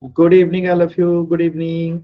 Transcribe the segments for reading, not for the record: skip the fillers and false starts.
Good evening all of you, good evening.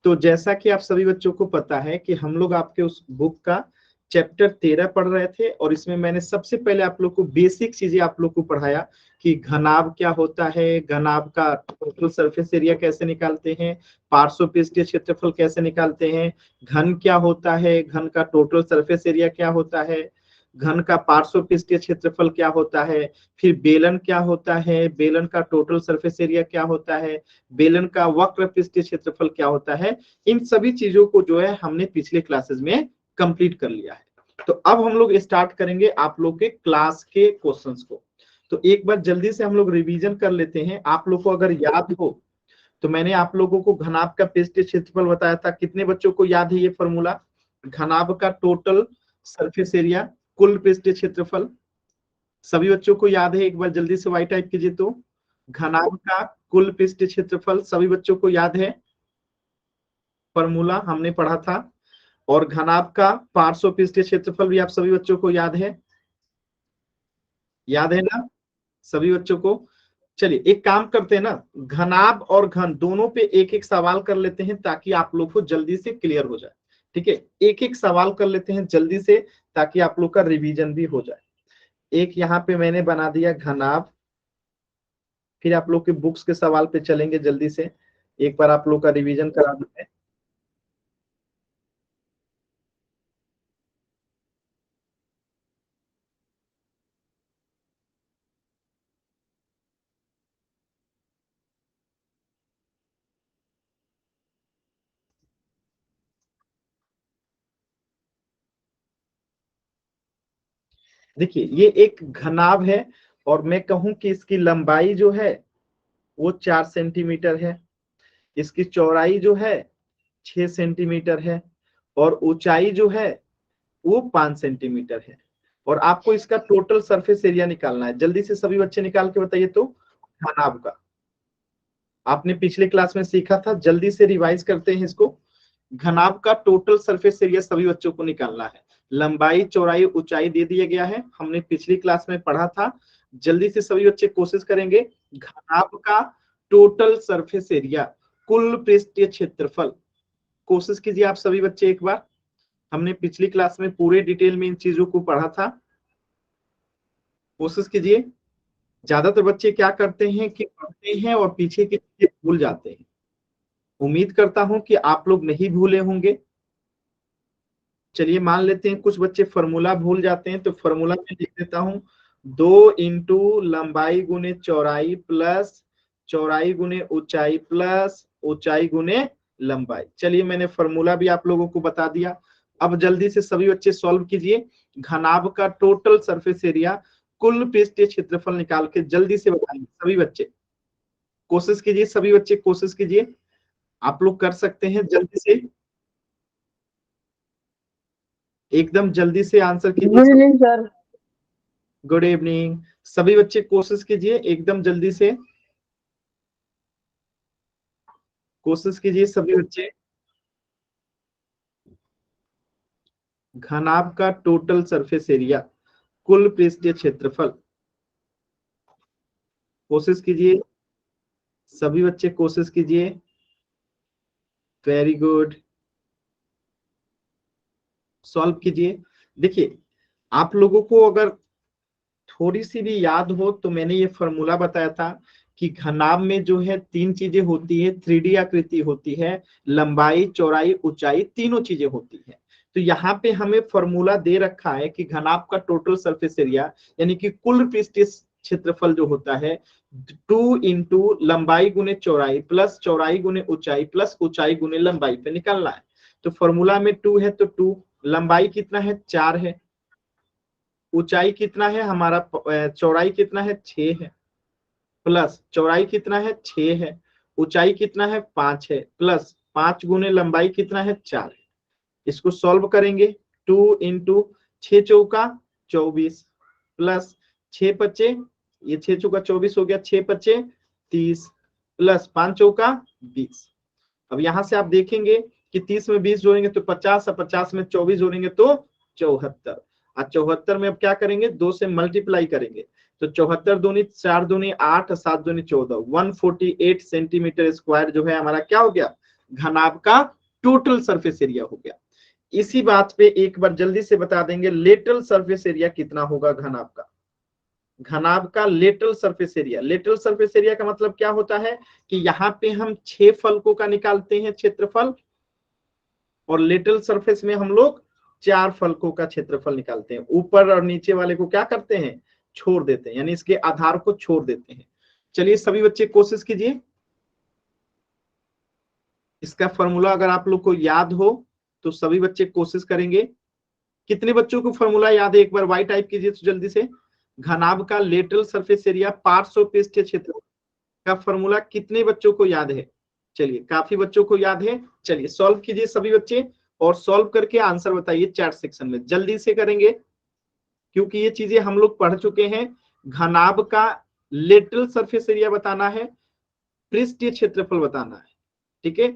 तो जैसा कि आप सभी बच्चों को पता है कि हम लोग आपके उस बुक का चैप्टर 13 पढ़ रहे थे और इसमें मैंने सबसे पहले आप लोग को बेसिक चीजें आप लोग को पढ़ाया कि घनाभ क्या होता है, घनाभ का टोटल सरफेस एरिया कैसे निकालते हैं, पार्श्वपृष्ठीय क्षेत्रफल कैसे निकालते हैं, घन क्या होता है, घन का टोटल सरफेस एरिया क्या होता है, घन का पार्श्वपृष्ठीय क्षेत्रफल क्या होता है, फिर बेलन क्या होता है, बेलन का टोटल सरफेस एरिया क्या होता है, बेलन का वक्र पृष्ठीय क्षेत्रफल क्या होता है। इन सभी चीजों को जो है हमने पिछले क्लासेस में कंप्लीट कर लिया है। तो अब हम लोग स्टार्ट करेंगे आप लोग के क्लास के क्वेश्चंस को। तो एक बार जल्दी से हम लोग रिवीजन कर लेते हैं। आप लोग को अगर याद हो तो मैंने आप लोगों को घनाभ का पृष्ठीय क्षेत्रफल बताया था। कितने बच्चों को याद है ये फॉर्मूला? घनाभ का टोटल सरफेस एरिया कुल पृष्ठीय क्षेत्रफल। सभी बच्चों को याद है? एक बार जल्दी से वाई टाइप कीजिए। तो घनाभ का कुल पृष्ठीय क्षेत्रफल सभी बच्चों को याद है? फॉर्मूला हमने पढ़ा था। और घनाभ का पार्श्व पृष्ठीय क्षेत्रफल भी आप सभी बच्चों को याद है? याद है ना सभी बच्चों को? चलिए एक काम करते हैं ना, घनाभ और घन दोनों पे एक एक सवाल कर लेते हैं ताकि आप लोग को जल्दी से क्लियर हो जाए। ठीक है, एक एक सवाल कर लेते हैं जल्दी से ताकि आप लोग का रिवीजन भी हो जाए। एक यहाँ पे मैंने बना दिया घनाभ, फिर आप लोग के बुक्स के सवाल पे चलेंगे जल्दी से। एक बार आप लोग का रिवीजन करा देते हैं। देखिए ये एक घनाभ है और मैं कहूं कि इसकी लंबाई जो है वो 4 सेंटीमीटर है, इसकी चौड़ाई जो है 6 सेंटीमीटर है और ऊंचाई जो है वो 5 सेंटीमीटर है। और आपको इसका टोटल सरफेस एरिया निकालना है। जल्दी से सभी बच्चे निकाल के बताइए। तो घनाभ का आपने पिछले क्लास में सीखा था, जल्दी से रिवाइज करते हैं इसको। घनाभ का टोटल सरफेस एरिया सभी बच्चों को निकालना है। लंबाई चौड़ाई ऊंचाई दे दिया गया है, हमने पिछली क्लास में पढ़ा था। जल्दी से सभी बच्चे कोशिश करेंगे। घनाभ का टोटल सरफेस एरिया कुल पृष्ठीय क्षेत्रफल। कोशिश कीजिए आप सभी बच्चे एक बार। हमने पिछली क्लास में पूरे डिटेल में इन चीजों को पढ़ा था। कोशिश कीजिए। ज्यादातर बच्चे क्या करते हैं कि पढ़ते हैं और पीछे की चीजें भूल जाते हैं। उम्मीद करता हूं कि आप लोग नहीं भूले होंगे। चलिए मान लेते हैं कुछ बच्चे फॉर्मूला भूल जाते हैं, तो फॉर्मूला में लिख देता हूं। 2 लंबाई गुने चौड़ाई प्लस चौड़ाई गुने ऊंचाई प्लस ऊंचाई गुने लंबाई। चलिए मैंने फॉर्मूला भी आप लोगों को बता दिया। अब जल्दी से सभी बच्चे सॉल्व कीजिए। घनाभ का टोटल सरफेस एरिया कुल पृष्ठीय क्षेत्रफल निकाल के जल्दी से बताएंगे सभी बच्चे। कोशिश कीजिए सभी बच्चे, कोशिश कीजिए। आप लोग कर सकते हैं जल्दी से, एकदम जल्दी से आंसर कीजिए। Good evening sir. Good evening. सभी बच्चे कोशिश कीजिए एकदम जल्दी से, कोशिश कीजिए सभी बच्चे। घनाभ का टोटल सरफेस एरिया कुल पृष्ठीय क्षेत्रफल। कोशिश कीजिए सभी बच्चे, कोशिश कीजिए। वेरी गुड, सॉल्व कीजिए। देखिए आप लोगों को अगर थोड़ी सी भी याद हो तो मैंने ये फॉर्मूला बताया था कि घनाभ में जो है 3 चीजें होती है, 3D आकृति होती है, लंबाई चौड़ाई ऊंचाई तीनों चीजें होती है। तो यहाँ पे हमें फॉर्मूला दे रखा है कि घनाभ का टोटल सरफेस एरिया यानी कि कुल पृष्ठीय क्षेत्रफल जो होता है 2 लंबाई गुने चौड़ाई प्लस चौड़ाई गुने ऊंचाई प्लस ऊंचाई गुने लंबाई पे निकालना है। तो फॉर्मूला में 2 है तो 2, लंबाई कितना है 4 है, ऊंचाई कितना है हमारा चौड़ाई कितना है 6 है, प्लस चौड़ाई कितना है 6 है, ऊंचाई कितना है 5 है, प्लस 5 गुने लंबाई कितना है 4 है। इसको सॉल्व करेंगे। 2 × 6 × 24 प्लस 6 × 5 ये 6 × 24 हो गया, 6 × 5 30 प्लस 5 × 20। अब यहां से आप देखेंगे कि 30 में 20 जोड़ेंगे तो 50 और 50 में 24 जोड़ेंगे तो 74। और 74 में अब क्या करेंगे 2 से मल्टीप्लाई करेंगे तो 74 दूनी 4 दूनी 8, 7 दूनी 14, 148 सेंटीमीटर स्क्वायर जो है हमारा क्या हो गया, घनाभ का टोटल सरफेस एरिया हो गया। इसी बात पे एक बार जल्दी से बता देंगे लेटरल सरफेस एरिया कितना होगा घनाभ का। घनाभ का lateral surface area, lateral surface area का मतलब क्या होता है कि यहाँ पे हम 6 फलकों का निकालते हैं क्षेत्रफल, और लेटरल सरफेस में हम लोग 4 फलकों का क्षेत्रफल निकालते हैं। ऊपर और नीचे वाले को क्या करते हैं, छोड़ देते हैं, यानी इसके आधार को छोड़ देते हैं। चलिए सभी बच्चे कोशिश कीजिए, इसका फॉर्मूला अगर आप लोग को याद हो तो सभी बच्चे कोशिश करेंगे। कितने बच्चों को फॉर्मूला याद है, एक बार वाई टाइप कीजिए तो जल्दी से। घनाभ का लेटरल सरफेस एरिया पार्श्व पृष्ठीय क्षेत्र का फॉर्मूला कितने बच्चों को याद है? चलिए काफी बच्चों को याद है। चलिए सॉल्व कीजिए सभी बच्चे, और सॉल्व करके आंसर बताइए चैट सेक्शन में, जल्दी से करेंगे क्योंकि ये चीजें हम लोग पढ़ चुके हैं। घनाभ का लेटरल सरफेस एरिया बताना है, पृष्ठीय क्षेत्रफल बताना है, ठीक है,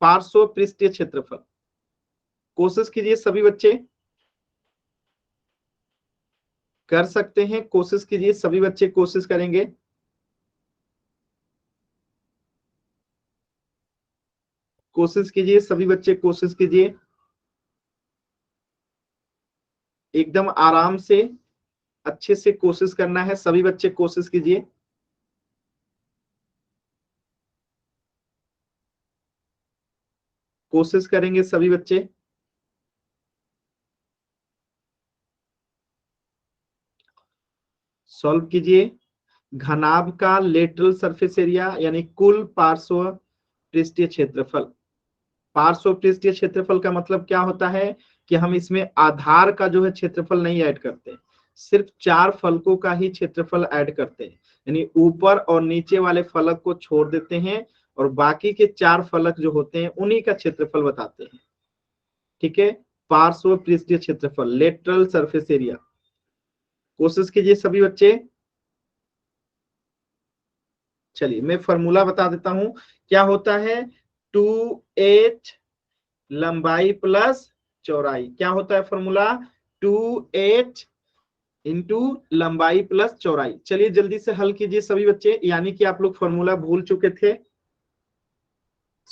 पार्श्व पृष्ठीय क्षेत्रफल। कोशिश कीजिए सभी बच्चे, कर सकते हैं, कोशिश कीजिए सभी बच्चे, कोशिश करेंगे। कोशिश कीजिए सभी बच्चे, कोशिश कीजिए, एकदम आराम से अच्छे से कोशिश करना है, सभी बच्चे कोशिश कीजिए। कोशिश करेंगे सभी बच्चे। सॉल्व कीजिए। घनाभ का लेटरल सरफेस एरिया यानी कुल पार्श्व पृष्ठीय क्षेत्रफल। पार्श्व पृष्ठीय क्षेत्रफल का मतलब क्या होता है कि हम इसमें आधार का जो है क्षेत्रफल नहीं ऐड करते, सिर्फ 4 फलकों का ही क्षेत्रफल ऐड करते हैं, यानी ऊपर और नीचे वाले फलक को छोड़ देते हैं और बाकी के 4 फलक जो होते हैं उन्हीं का क्षेत्रफल बताते हैं, ठीक है। पार्श्व पृष्ठीय क्षेत्रफल, लेटरल सरफेस एरिया। कोशिश कीजिए सभी बच्चे। चलिए मैं फॉर्मूला बता देता हूं, क्या होता है, 2h लंबाई प्लस चौड़ाई। क्या होता है फॉर्मूला, 2h इंटू लंबाई प्लस चौड़ाई। चलिए जल्दी से हल कीजिए सभी बच्चे, यानी कि आप लोग फॉर्मूला भूल चुके थे।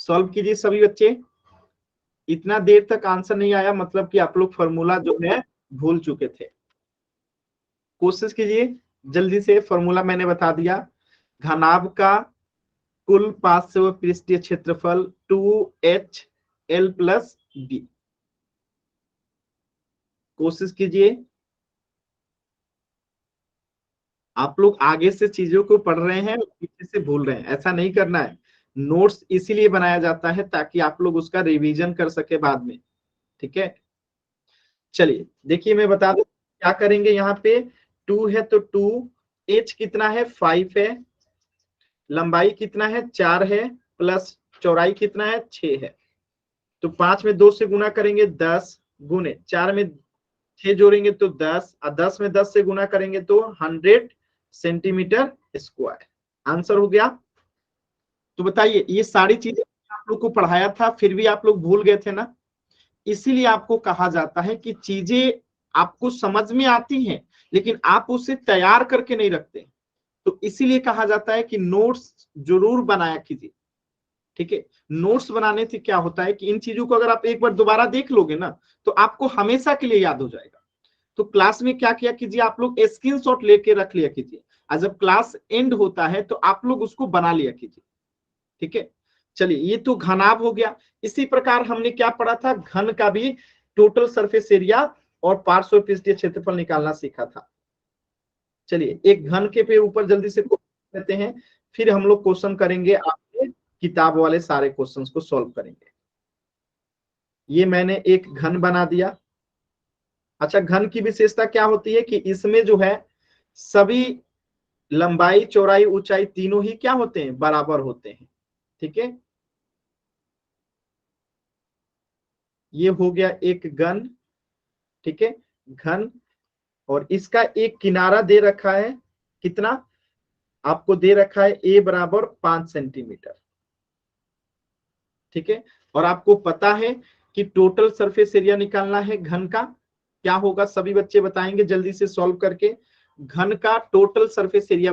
सॉल्व कीजिए सभी बच्चे। इतना देर तक आंसर नहीं आया मतलब कि आप लोग फॉर्मूला जो है भूल चुके थे। कोशिश कीजिए जल्दी से, फॉर्मूला मैंने बता दिया। घनाभ का कुल पार्श्व पृष्ठीय क्षेत्रफल 2HL प्लस D। कोशिश कीजिए। आप लोग आगे से चीजों को पढ़ रहे हैं, पीछे से भूल रहे हैं, ऐसा नहीं करना है। नोट्स इसीलिए बनाया जाता है ताकि आप लोग उसका रिवीजन कर सके बाद में, ठीक है। चलिए देखिए मैं बता दूं क्या करेंगे। यहाँ पे 2 है तो 2, h कितना है 5 है, लंबाई कितना है 4 है, प्लस चौड़ाई कितना है 6 है। तो 5 में 2 से गुना करेंगे 10, गुने 4 में 6 जोड़ेंगे तो 10, और 10 में 10 से गुना करेंगे तो 100 सेंटीमीटर स्क्वायर। आंसर हो गया। तो बताइए ये सारी चीजें आप लोग को पढ़ाया था फिर भी आप लोग भूल गए थे ना। इसीलिए आपको कहा जाता है कि चीजें आपको समझ में आती हैं लेकिन आप उसे तैयार करके नहीं रखते, तो इसीलिए कहा जाता है कि नोट्स जरूर बनाया कीजिए, ठीक है। नोट्स बनाने से क्या होता है कि इन चीजों को अगर आप एक बार दोबारा देख लोगे ना तो आपको हमेशा के लिए याद हो जाएगा। तो क्लास में क्या किया कीजिए, आप लोग स्क्रीनशॉट लेके रख लिया कीजिए, और जब क्लास एंड होता है तो आप लोग उसको बना लिया कीजिए, ठीक है। चलिए ये तो घनाभ हो गया। इसी प्रकार हमने क्या पढ़ा था, घन का भी टोटल सरफेस एरिया और पार्श्व पृष्ठीय क्षेत्रफल निकालना सीखा था। चलिए एक घन के पे ऊपर जल्दी से क्वेश्चन लेते हैं, फिर हम लोग क्वेश्चन करेंगे, आपके किताब वाले सारे क्वेश्चंस को सॉल्व करेंगे। ये मैंने एक घन बना दिया। अच्छा घन की विशेषता क्या होती है कि इसमें जो है सभी लंबाई चौड़ाई ऊंचाई तीनों ही क्या होते हैं, बराबर होते हैं, ठीक है। ये हो गया एक घन, ठीक है, घन। और इसका एक किनारा दे रखा है, कितना आपको दे रखा है, a बराबर 5 सेंटीमीटर, ठीक है। और आपको पता है कि टोटल सरफेस एरिया निकालना है घन का, क्या होगा सभी बच्चे बताएंगे जल्दी से सॉल्व करके। घन का टोटल सरफेस एरिया,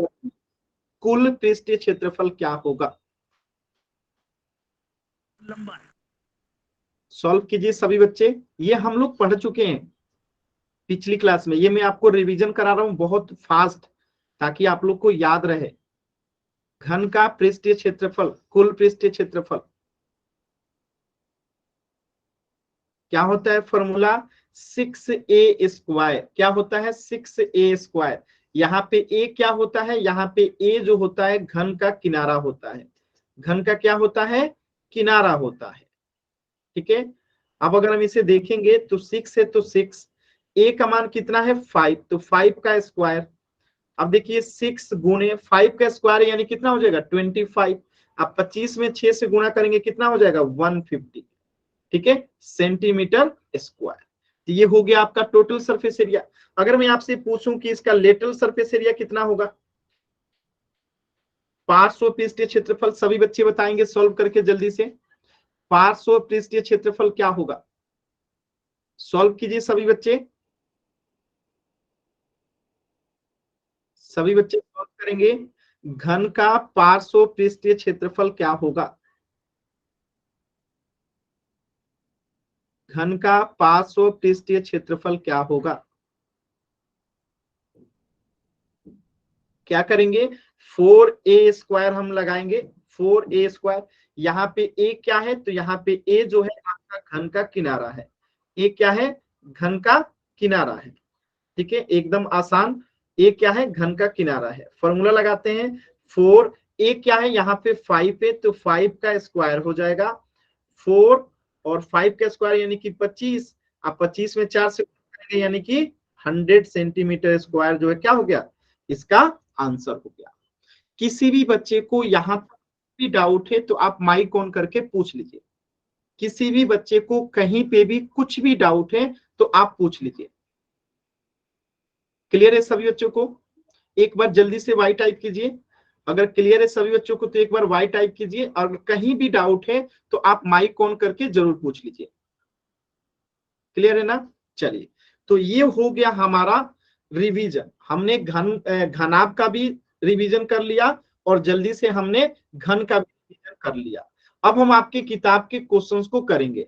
कुल पृष्ठीय क्षेत्रफल क्या होगा? सॉल्व कीजिए सभी बच्चे। ये हम लोग पढ़ चुके हैं पिछली क्लास में, ये मैं आपको रिवीजन करा रहा हूं बहुत फास्ट ताकि आप लोग को याद रहे। घन का पृष्ठीय क्षेत्रफल, कुल पृष्ठीय क्षेत्रफल क्या होता है? Formula 6a²। क्या होता है? 6a²। यहाँ पे a क्या होता है? यहाँ पे a जो होता है घन का किनारा होता है। घन का क्या होता है? किनारा होता है। ठीक है, अब अगर हम इसे देखेंगे तो 6 है तो 6, a का मान कितना है? 5, तो 5 का स्क्वायर। अब देखिए 6 गुणे 5 का स्क्वायर यानी कितना हो जाएगा? 25। अब 25 में 6 से गुणा करेंगे कितना हो जाएगा? 150। ठीक है, सेंटीमीटर स्क्वायर। तो ये हो गया आपका टोटल सरफेस एरिया। अगर मैं आपसे पूछूं कि इसका लेटरल सरफेस एरिया कितना होगा? पार्श्व पृष्ठीय क्षेत्रफल सभी बच्चे बताएंगे सॉल्व करके जल्दी से। पार्श्व पृष्ठीय क्षेत्रफल क्या होगा? सॉल्व कीजिए सभी बच्चे। सभी बच्चे सॉल्व करेंगे। घन का पार्श्व पृष्ठीय क्षेत्रफल क्या होगा? घन का पार्श्व पृष्ठीय क्षेत्रफल क्या होगा? क्या करेंगे? 4a² हम लगाएंगे। 4a², यहाँ पे a क्या है? तो यहाँ पे a जो है आपका घन का किनारा है। a क्या है? घन का किनारा है। ठीक है, एकदम आसान। a क्या है? घन का किनारा है। फॉर्मूला लगाते हैं। 4a क्या है? यहाँ पे 5 है तो 5 का स्क्वायर हो जाएगा 4, और 5 का स्क्वायर यानी कि 25। अब 25 में 4 से करेंगे यानी कि 100 सेंटीमीटर स्क्वायर जो है क्या हो गया? इसका आंसर हो गया। किसी भी बच्चे को यहां तक भी डाउट है तो आप माइक ऑन करके पूछ लीजिए। किसी भी बच्चे को कहीं पे भी कुछ भी डाउट है तो आप पूछ लीजिए। क्लियर है सभी बच्चों को? एक बार जल्दी से वाई टाइप कीजिए। अगर क्लियर है सभी बच्चों को तो एक बार वाई टाइप कीजिए, और कहीं भी डाउट है तो आप माइक ऑन करके जरूर पूछ लीजिए। क्लियर है ना? चलिए, तो ये हो गया हमारा रिवीजन। हमने घनाभ का भी रिवीजन कर लिया और जल्दी से हमने घन का भी रिवीजन कर लिया। अब हम आपके किताब के क्वेश्चंस को करेंगे।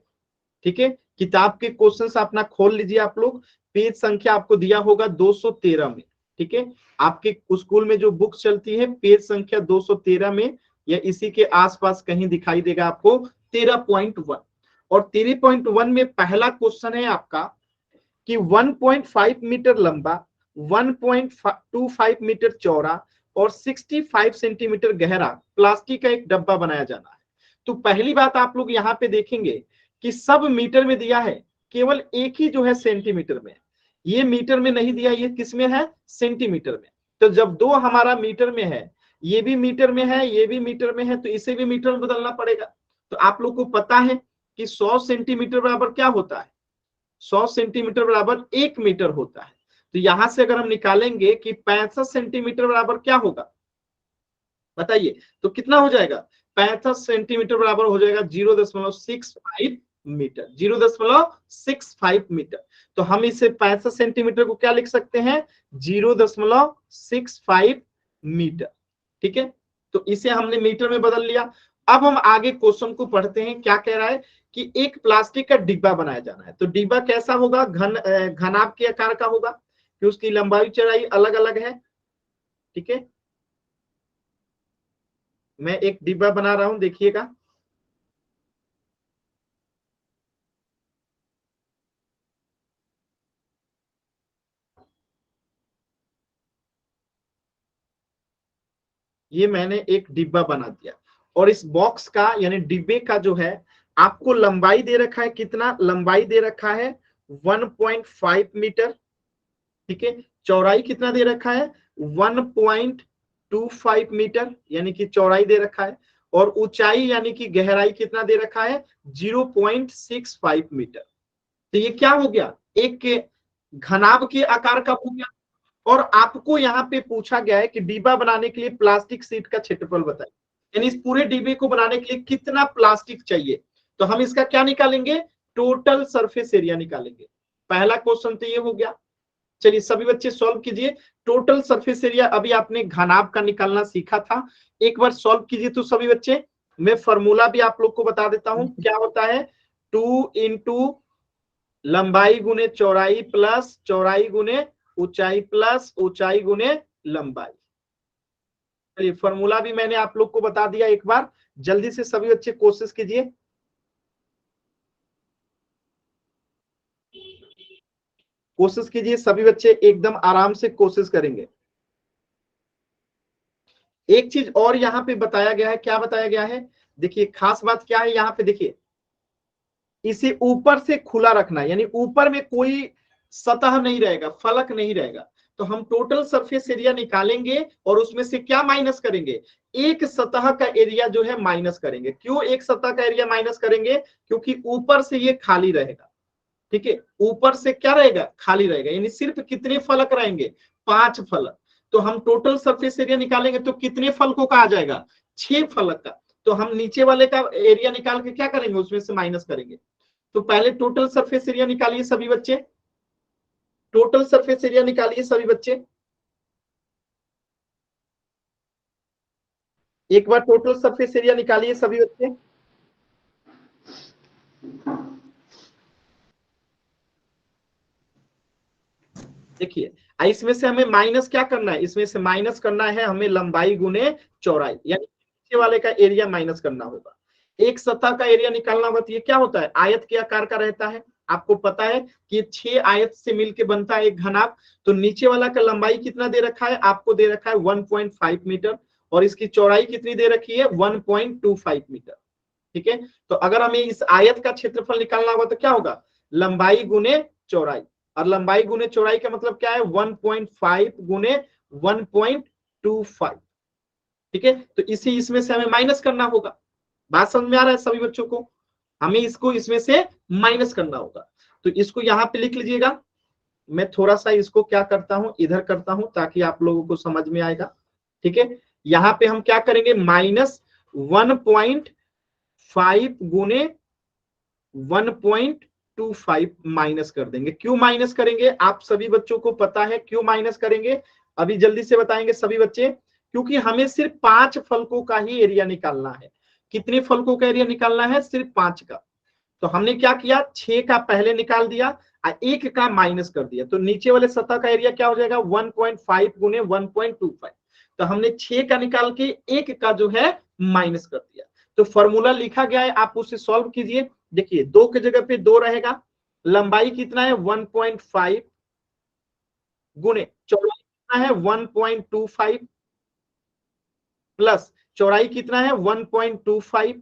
ठीक है, किताब के क्वेश्चंस अपना खोल लीजिए आप लोग। पेज संख्या आपको दिया होगा 213 में। ठीक है, आपके स्कूल में जो बुक चलती है पेज संख्या 213 में या इसी के आसपास कहीं दिखाई देगा आपको 13.1। और 13.1 में पहला क्वेश्चन है आपका कि 1.5 मीटर लंबा, 1.25 मीटर चौड़ा और 65 सेंटीमीटर गहरा प्लास्टिक का एक डब्बा बनाया जाना है। तो पहली बात आप लोग यहाँ पे देखेंगे कि सब मीटर में दिया है, केवल एक ही जो है सेंटीमीटर में। ये मीटर में नहीं दिया, ये किस में है? सेंटीमीटर में। तो जब दो हमारा मीटर में है, ये भी मीटर में है, ये भी मीटर में है, तो इसे भी मीटर में बदलना पड़ेगा। तो आप लोग को पता है कि 100 सेंटीमीटर बराबर क्या होता है? 100 सेंटीमीटर बराबर 1 मीटर होता है। तो यहां से अगर हम निकालेंगे कि 65 सेंटीमीटर बराबर क्या होगा, बताइए तो कितना हो जाएगा? 65 सेंटीमीटर बराबर हो जाएगा 0.65 मीटर। 0.65 मीटर। तो हम इसे 65 सेंटीमीटर को क्या लिख सकते हैं? 0.65 मीटर। ठीक है, तो इसे हमने मीटर में बदल लिया। अब हम आगे क्वेश्चन को पढ़ते हैं। क्या कह रहा है कि एक प्लास्टिक का डिब्बा बनाया जाना है। तो डिब्बा कैसा होगा? घनाभ के आकार का होगा कि उसकी लंबाई चौड़ाई अलग अलग है। ठीक है, मैं एक डिब्बा बना रहा हूं, देखिएगा। ये मैंने एक डिब्बा बना दिया, और इस बॉक्स का यानी डिब्बे का जो है आपको लंबाई दे रखा है। कितना लंबाई दे रखा है? 1.5 मीटर। ठीक है, चौड़ाई कितना दे रखा है? 1.25 मीटर यानी कि चौड़ाई दे रखा है। और ऊंचाई यानी कि गहराई कितना दे रखा है? 0.65 मीटर। तो ये क्या हो गया? एक घनाभ के आकार का हो गया। और आपको यहाँ पे पूछा गया है कि डिब्बा बनाने के लिए प्लास्टिक सीट का क्षेत्रफल बताइए, यानी इस पूरे डिब्बे को बनाने के लिए कितना प्लास्टिक चाहिए। तो हम इसका क्या निकालेंगे? टोटल सरफेस एरिया निकालेंगे। पहला क्वेश्चन तो ये हो गया। चलिए सभी बच्चे सॉल्व कीजिए। टोटल सरफेस एरिया अभी आपने घनाभ का निकालना सीखा था, एक बार सॉल्व कीजिए। तो सभी बच्चे मैं फॉर्मूला भी आप लोग को बता देता हूं, क्या होता है 2 इंटू लंबाई गुने चौड़ाई प्लस चौड़ाई गुने ऊंचाई प्लस ऊंचाई गुने लंबाई। चलिए फॉर्मूला भी मैंने आप लोग को बता दिया, एक बार जल्दी से सभी बच्चे कोशिश कीजिए। कोशिश कीजिए सभी बच्चे, एकदम आराम से कोशिश करेंगे। एक चीज और यहाँ पे बताया गया है, क्या बताया गया है, देखिए खास बात क्या है यहाँ पे, देखिए इसे ऊपर से खुला रखना है, यानी ऊपर में कोई सतह नहीं रहेगा, फलक नहीं रहेगा। तो हम टोटल सरफेस एरिया निकालेंगे और उसमें से क्या माइनस करेंगे, एक सतह का एरिया जो है माइनस करेंगे। क्यों एक सतह का एरिया माइनस करेंगे, क्योंकि ऊपर से ये खाली रहेगा। ठीक है, ऊपर से क्या रहेगा, खाली रहेगा, यानी सिर्फ कितने फलक रहेंगे, 5 फलक। तो हम टोटल सरफेस एरिया निकालेंगे तो कितने फलकों का आ जाएगा, 6 फलक का। तो हम नीचे वाले का एरिया निकाल के क्या करेंगे, उसमें से माइनस करेंगे। तो पहले टोटल सरफेस एरिया निकालिए सभी बच्चे, टोटल सरफेस एरिया निकालिए सभी बच्चे। एक बार टोटल सरफेस एरिया निकालिए सभी बच्चे। देखिए इसमें से हमें माइनस क्या करना है, इसमें से माइनस करना है हमें लंबाई गुने चौड़ाई, यानी नीचे वाले का एरिया माइनस करना होगा। एक सतह का एरिया निकालना होगा तो ये क्या होता है, आयत के आकार का रहता है। आपको पता है कि 6 आयत से मिलके बनता है एक घनाभ। तो नीचे वाला का लंबाई कितना दे रखा है, आपको दे रखा है 1.5 मीटर, और इसकी चौड़ाई कितनी दे रखी है, 1.25 मीटर। ठीक है, तो अगर हमें इस आयत का क्षेत्रफल निकालना होगा तो क्या होगा, लंबाई गुने चौड़ाई, और लंबाई गुने चौड़ाई का मतलब क्या है, 1.5 गुने 1.25। ठीक है, तो इसी इसमें से हमें माइनस करना होगा। बात समझ में आ रहा है सभी बच्चों को, हमें इसको इसमें से माइनस करना होगा। तो इसको यहाँ पे लिख लीजिएगा। मैं थोड़ा सा इसको क्या करता हूं, इधर करता हूं ताकि आप लोगों को समझ में आएगा। ठीक है, यहाँ पे हम क्या करेंगे, -1.5 गुने 1.25 माइनस कर देंगे। क्यों माइनस करेंगे, आप सभी बच्चों को पता है क्यों माइनस करेंगे, अभी जल्दी से बताएंगे सभी बच्चे। क्योंकि हमें सिर्फ 5 फलकों का ही एरिया निकालना है। कितने फलकों का एरिया निकालना है, सिर्फ 5 का। तो हमने क्या किया, 6 का पहले निकाल दिया और 1 का माइनस कर दिया। तो नीचे वाले सतह का एरिया क्या हो जाएगा, 1.5 गुने 1.25। तो हमने 6 का निकाल के 1 का जो है माइनस कर दिया। तो फॉर्मूला लिखा गया है, आप उसे सॉल्व कीजिए। देखिए 2 की जगह पे 2 रहेगा, लंबाई कितना है 1.5 गुने चौड़ाई कितना है 1.25 प्लस चौड़ाई कितना है 1.25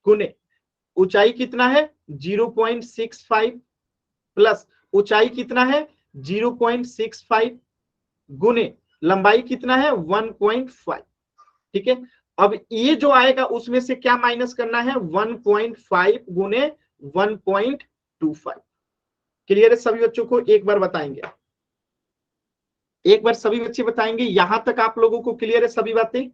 गुने ऊंचाई कितना है 0.65 प्लस ऊंचाई कितना है 0.65 गुने लंबाई कितना है 1.5। ठीक है, अब ये जो आएगा उसमें से क्या माइनस करना है, 1.5 गुने 1.25। क्लियर है सभी बच्चों को, एक बार बताएंगे, एक बार सभी बच्चे बताएंगे, यहां तक आप लोगों को क्लियर है सभी बातें।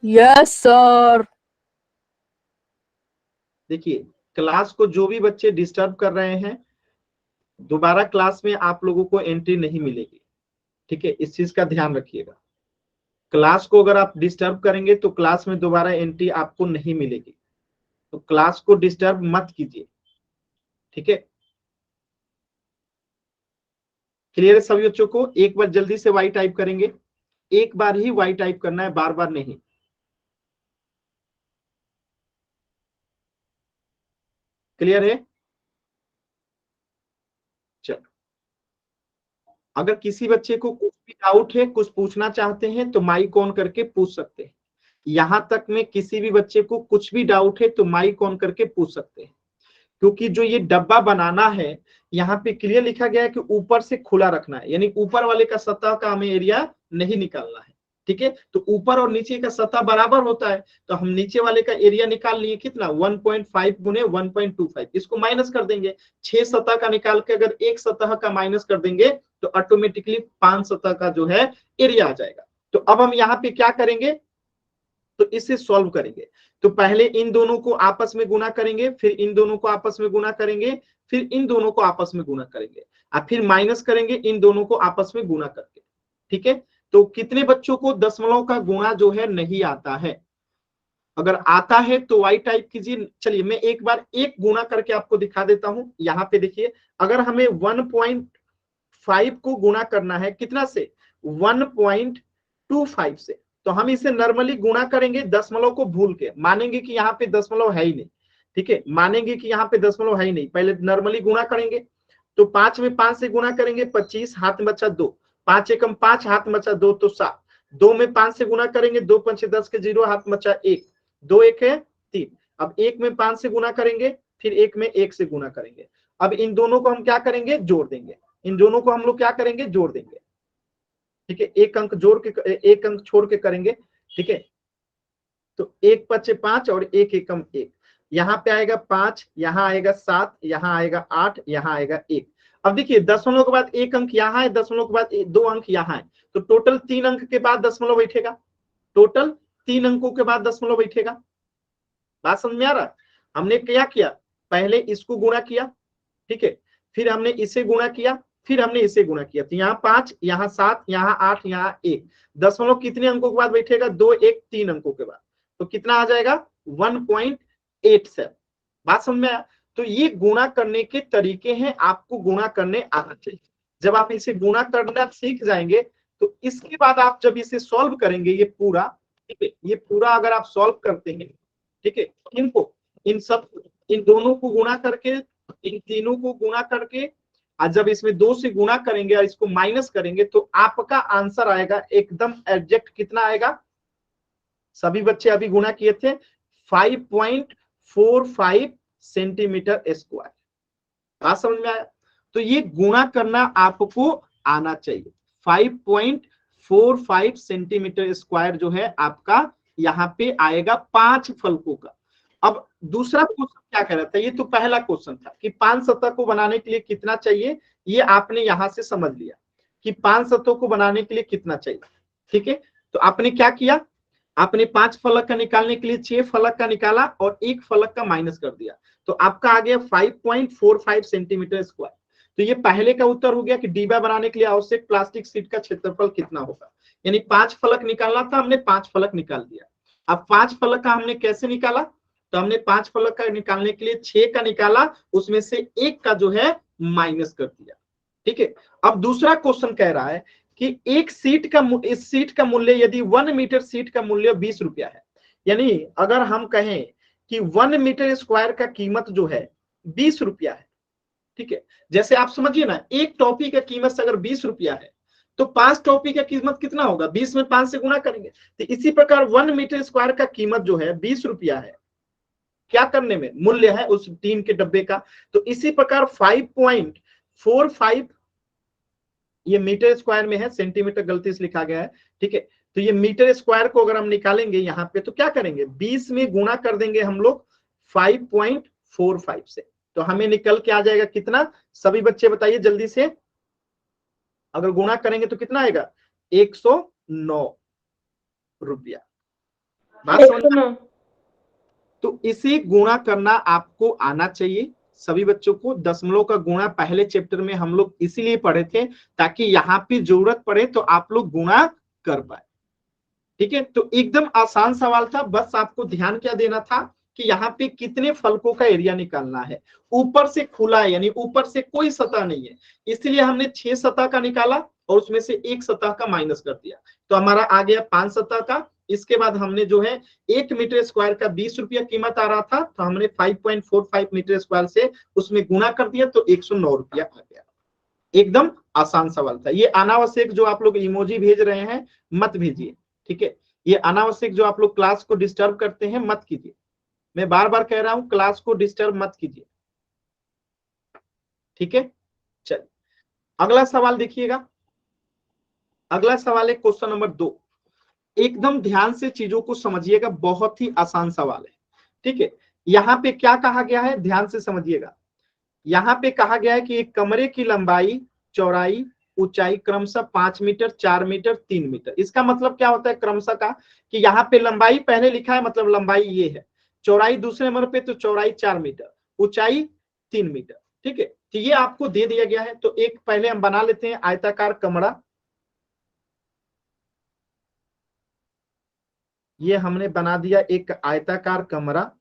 Yes sir. देखिए क्लास को जो भी बच्चे डिस्टर्ब कर रहे हैं, दोबारा क्लास में आप लोगों को एंट्री नहीं मिलेगी। ठीक है, इस चीज का ध्यान रखिएगा। क्लास को अगर आप डिस्टर्ब करेंगे तो क्लास में दोबारा एंट्री आपको नहीं मिलेगी। तो क्लास को डिस्टर्ब मत कीजिए। ठीक है, क्लियर है सभी बच्चों को, एक बार जल्दी से वाई टाइप करेंगे, एक बार ही वाई टाइप करना है, बार बार नहीं। क्लियर है, चलो अगर किसी बच्चे को कुछ भी डाउट है, कुछ पूछना चाहते हैं तो माइक ऑन करके पूछ सकते हैं। यहां तक में किसी भी बच्चे को कुछ भी डाउट है तो माइक ऑन करके पूछ सकते हैं। क्योंकि जो ये डब्बा बनाना है, यहाँ पे क्लियर लिखा गया है कि ऊपर से खुला रखना है, यानी ऊपर वाले का सतह का हमें एरिया नहीं निकालना है। ठीक है, तो ऊपर और नीचे का सतह बराबर होता है, तो हम नीचे वाले का एरिया निकाल लिए कितना, 1.5 गुने 1.25। इसको माइनस कर देंगे, 6 सतह का निकाल के अगर एक सतह का माइनस कर देंगे तो ऑटोमेटिकली 5 सतह का जो है एरिया आ जाएगा। तो अब हम यहाँ पे क्या करेंगे, तो इसे सॉल्व करेंगे। तो पहले इन दोनों को आपस में गुना करेंगे, फिर इन दोनों को आपस में गुना करेंगे, फिर इन दोनों को आपस में गुना करेंगे और फिर माइनस करेंगे इन दोनों को आपस में गुना करके। ठीक है, तो कितने बच्चों को दशमलव का गुणा जो है नहीं आता है? अगर आता है तो वाई टाइप कीजिए। चलिए मैं एक बार एक गुना करके आपको दिखा देता हूं। यहाँ पे देखिए, अगर हमें 1.5 को गुना करना है कितना से? 1.25 से, तो हम इसे नॉर्मली गुणा करेंगे दशमलव को भूल के, मानेंगे कि यहाँ पे दशमलव है ही नहीं। ठीक है, मानेंगे कि यहाँ पे दशमलव है ही नहीं, पहले नॉर्मली गुणा करेंगे। तो 5 में 5 से गुणा करेंगे 25, हाथ में बचा 2, 5 एकम 5, हाथ में बचा 2 तो 7, 2 में 5 से गुणा करेंगे, 2 5 10 के 0, हाथ में बचा 1, 2 1 है 3। अब 1 में 5 से गुणा करेंगे, फिर 1 में 1 से गुणा करेंगे। अब इन दोनों को हम क्या करेंगे? जोड़ देंगे। इन दोनों को हम लोग क्या करेंगे? जोड़ देंगे। ठीक है, एक अंक जोड़ के, एक अंक छोड़ के करेंगे। ठीक है, तो 1 5 5 और 1 एकम 1, यहाँ पे आएगा 5, यहाँ आएगा 7, यहाँ आएगा 8, यहाँ आएगा 1। अब देखिए दशमलव के बाद एक अंक यहाँ है, दशमलव के बाद 2 अंक यहाँ है, तो टोटल 3 अंक के बाद दशमलव बैठेगा। टोटल 3 अंकों के बाद दशमलव बैठेगा। बात समझ में आ रहा? हमने क्या किया? पहले इसको गुणा किया, ठीक है, फिर हमने इसे गुणा किया, फिर हमने इसे गुणा किया, तो यहाँ 5, यहाँ 7, यहाँ 8, यहाँ 1। दशमलव कितने अंकों के बाद बैठेगा? 2 1 3 अंकों के बाद, तो कितना आ जाएगा? 1.87। बात समझ में आया? तो ये गुणा करने के तरीके हैं, आपको गुणा करने आना चाहिए। जब आप इसे गुणा करना सीख जाएंगे तो इसके बाद आप जब इसे सॉल्व करेंगे, ये पूरा, ठीक है, ये पूरा अगर आप सॉल्व करते हैं, ठीक है, इनको, इन सब, इन दोनों को गुणा करके, इन तीनों को गुणा करके, और जब इसमें 2 से गुणा करेंगे और इसको माइनस करेंगे तो आपका आंसर आएगा एकदम एग्जैक्ट। कितना आएगा? सभी बच्चे अभी गुणा किए थे, 5.45 सेंटीमीटर स्क्वायर। बात समझ में आया? तो ये गुणा करना आपको आना चाहिए। 5.45 सेंटीमीटर स्क्वायर जो है आपका यहाँ पे आएगा 5 फलकों का। अब दूसरा क्वेश्चन क्या कह रहा था? ये तो पहला क्वेश्चन था कि 5 सतह को बनाने के लिए कितना चाहिए। ये आपने यहां से समझ लिया कि 5 सतहों को बनाने के लिए कितना चाहिए। ठीक है, तो आपने क्या किया? आपने 5 फलक का निकालने के लिए 6 फलक का निकाला और 1 फलक का माइनस कर दिया, तो आपका आ गया 5.45 सेंटीमीटर स्क्वायर। तो ये पहले का उत्तर हो गया कि डिब्बा बनाने के लिए आवश्यक प्लास्टिक शीट का क्षेत्रफल कितना होगा। यानी 5 फलक निकालना था, हमने 5 फलक निकाल दिया। अब 5 फलक का हमने कैसे निकाला? तो हमने 5 फलक का निकालने के लिए 6 का निकाला, उसमें से 1 का जो है माइनस कर दिया। ठीक है, अब दूसरा क्वेश्चन कह रहा है कि एक सीट का, इस सीट का मूल्य यदि 1 मीटर सीट का मूल्य 20 रुपया है, यानी अगर हम कहें कि 1 मीटर स्क्वायर का कीमत जो है 20 रुपया है। ठीक है, जैसे आप समझिए ना, एक टॉपी का कीमत अगर 20 रुपया है तो 5 टॉपी का कीमत कितना होगा? 20 में 5 से गुणा करेंगे। तो इसी प्रकार 1 मीटर स्क्वायर का कीमत जो है 20 रुपया है, क्या करने में मूल्य है उस टीन के डब्बे का। तो इसी प्रकार 5.45, ये मीटर स्क्वायर में है, सेंटीमीटर गलती से लिखा गया है। ठीक है, तो ये मीटर स्क्वायर को अगर हम निकालेंगे यहाँ पे तो क्या करेंगे? 20 में गुणा कर देंगे हम लोग 5.45 से, तो हमें निकल के आ जाएगा कितना? सभी बच्चे बताइए जल्दी से, अगर गुणा करेंगे तो कितना आएगा? 109 रुपया। बात समझ? तो इसे गुणा करना आपको आना चाहिए सभी बच्चों को। दशमलव का गुणा पहले चैप्टर में हम लोग इसीलिए पढ़े थे ताकि यहाँ पे जरूरत पड़े तो आप लोग गुणा कर पाए। ठीक है, तो एकदम आसान सवाल था, बस आपको ध्यान क्या देना था कि यहाँ पे कितने फलकों का एरिया निकालना है। ऊपर से खुला है, यानी ऊपर से कोई सतह नहीं है, इसलिए हमने 6 सतह का निकाला और उसमें से 1 सतह का माइनस कर दिया, तो हमारा आ गया 5 सतह का। इसके बाद हमने जो है 1 मीटर स्क्वायर का 20 रुपया कीमत आ रहा था, तो हमने 5.45 मीटर स्क्वायर से उसमें गुणा कर दिया, तो 109 रुपया आ गया। एकदम आसान सवाल था। ये अनावश्यक जो आप लोग इमोजी भेज रहे हैं मत भेजिए। ठीक है, ये अनावश्यक जो आप लोग क्लास को डिस्टर्ब करते हैं मत कीजिए। मैं बार बार कह रहा हूं, क्लास को डिस्टर्ब मत कीजिए। ठीक है, चलिए अगला सवाल देखिएगा। अगला सवाल है क्वेश्चन नंबर 2। एकदम ध्यान से चीजों को समझिएगा, बहुत ही आसान सवाल है। ठीक है, यहाँ पे क्या कहा गया है, ध्यान से समझिएगा। यहाँ पे कहा गया है कि एक कमरे की लंबाई, चौड़ाई ऊंचाई क्रमशः 5 मीटर, 4 मीटर, 3 मीटर। इसका मतलब क्या होता है क्रमशः का, कि यहाँ पे लंबाई पहले लिखा है, मतलब लंबाई ये है, चौड़ाई दूसरे नंबर पे, तो चौड़ाई 4 मीटर, ऊंचाई 3 मीटर। ठीक है, तो ये आपको दे दिया गया है। तो एक पहले हम बना लेते हैं आयताकार कमरा। ये हमने बना दिया एक आयताकार कमरा।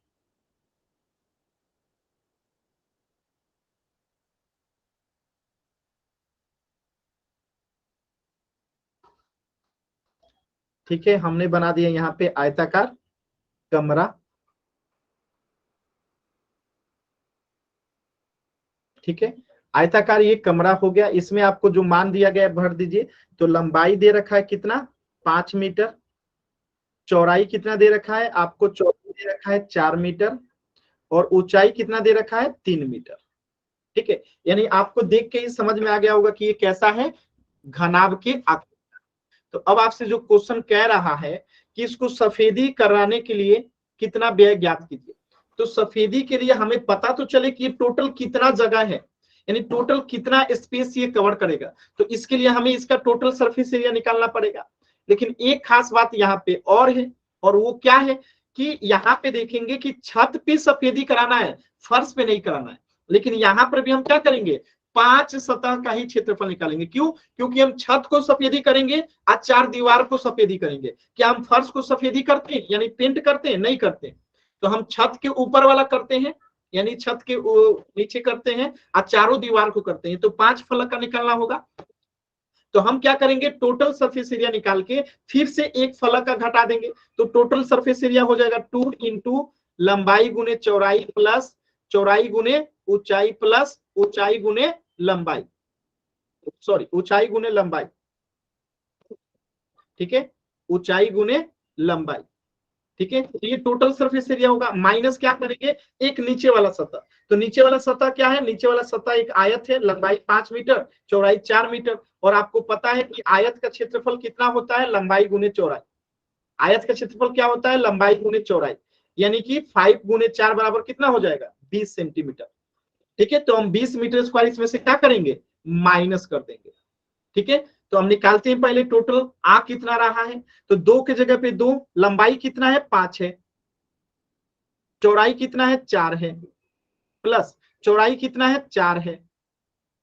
ठीक है, हमने बना दिया यहाँ पे आयताकार कमरा। ठीक है, आयताकार ये कमरा हो गया। इसमें आपको जो मान दिया गया है भर दीजिए। तो लंबाई दे रखा है कितना, 5 मीटर। चौड़ाई कितना दे रखा है आपको, चौड़ाई दे रखा है 4 मीटर। और ऊंचाई कितना दे रखा है, 3 मीटर। ठीक है, यानी आपको देख के ही समझ में आ गया होगा कि ये कैसा है, घनाभ के आकृति। तो अब आपसे जो क्वेश्चन कह रहा है कि इसको सफेदी कराने के लिए कितना व्यय ज्ञात कीजिए। तो सफेदी के लिए हमें पता तो चले कि ये टोटल कितना जगह है, यानी टोटल कितना स्पेस ये कवर करेगा। तो इसके लिए हमें इसका टोटल सरफेस एरिया निकालना पड़ेगा। लेकिन एक खास बात यहाँ पे और है, और वो क्या है कि यहाँ पे देखेंगे कि छत पे सफेदी कराना है, फर्श पे नहीं कराना है। लेकिन यहाँ पर भी हम क्या करेंगे, 5 सतह का ही क्षेत्रफल निकालेंगे। क्यों, क्योंकि हम छत को सफेदी करेंगे और 4 दीवार को सफेदी करेंगे। क्या हम फर्श को सफेदी करते हैं, यानी पेंट करते हैं, नहीं करते। तो हम छत के ऊपर वाला करते हैं, यानी छत के नीचे करते हैं, और चारों दीवार को करते हैं। तो 5 फलक का निकालना होगा। तो हम क्या करेंगे, टोटल सरफेस एरिया निकाल के फिर से एक फलक का घटा देंगे। तो टोटल सरफेस एरिया हो जाएगा 2 इंटू लंबाई गुने चौड़ाई प्लस चौड़ाई गुने ऊंचाई प्लस ऊंचाई गुने लंबाई, सॉरी ऊंचाई गुने लंबाई। ठीक है, ऊंचाई गुने लंबाई। ठीक है, तो ये टोटल सरफेस एरिया होगा। माइनस क्या करेंगे, एक नीचे वाला सतह। तो नीचे वाला सतह क्या है, नीचे वाला सतह एक आयत है, लंबाई 5 मीटर, चौड़ाई 4 मीटर। और आपको पता है कि आयत का क्षेत्रफल कितना होता है, लंबाई गुने चौड़ाई। आयत का क्षेत्रफल क्या होता है, लंबाई गुने चौड़ाई। यानी कि 5 गुने 4 बराबर कितना हो जाएगा, 20 सेंटीमीटर। ठीक है, तो हम 20 मीटर स्क्वायर इसमें से क्या करेंगे, माइनस कर देंगे। ठीक है, तो हम निकालते हैं पहले टोटल आ कितना रहा है। तो 2 की जगह पे 2, लंबाई कितना है, 5 है, चौड़ाई कितना है, 4 है, प्लस चौड़ाई कितना है, 4 है,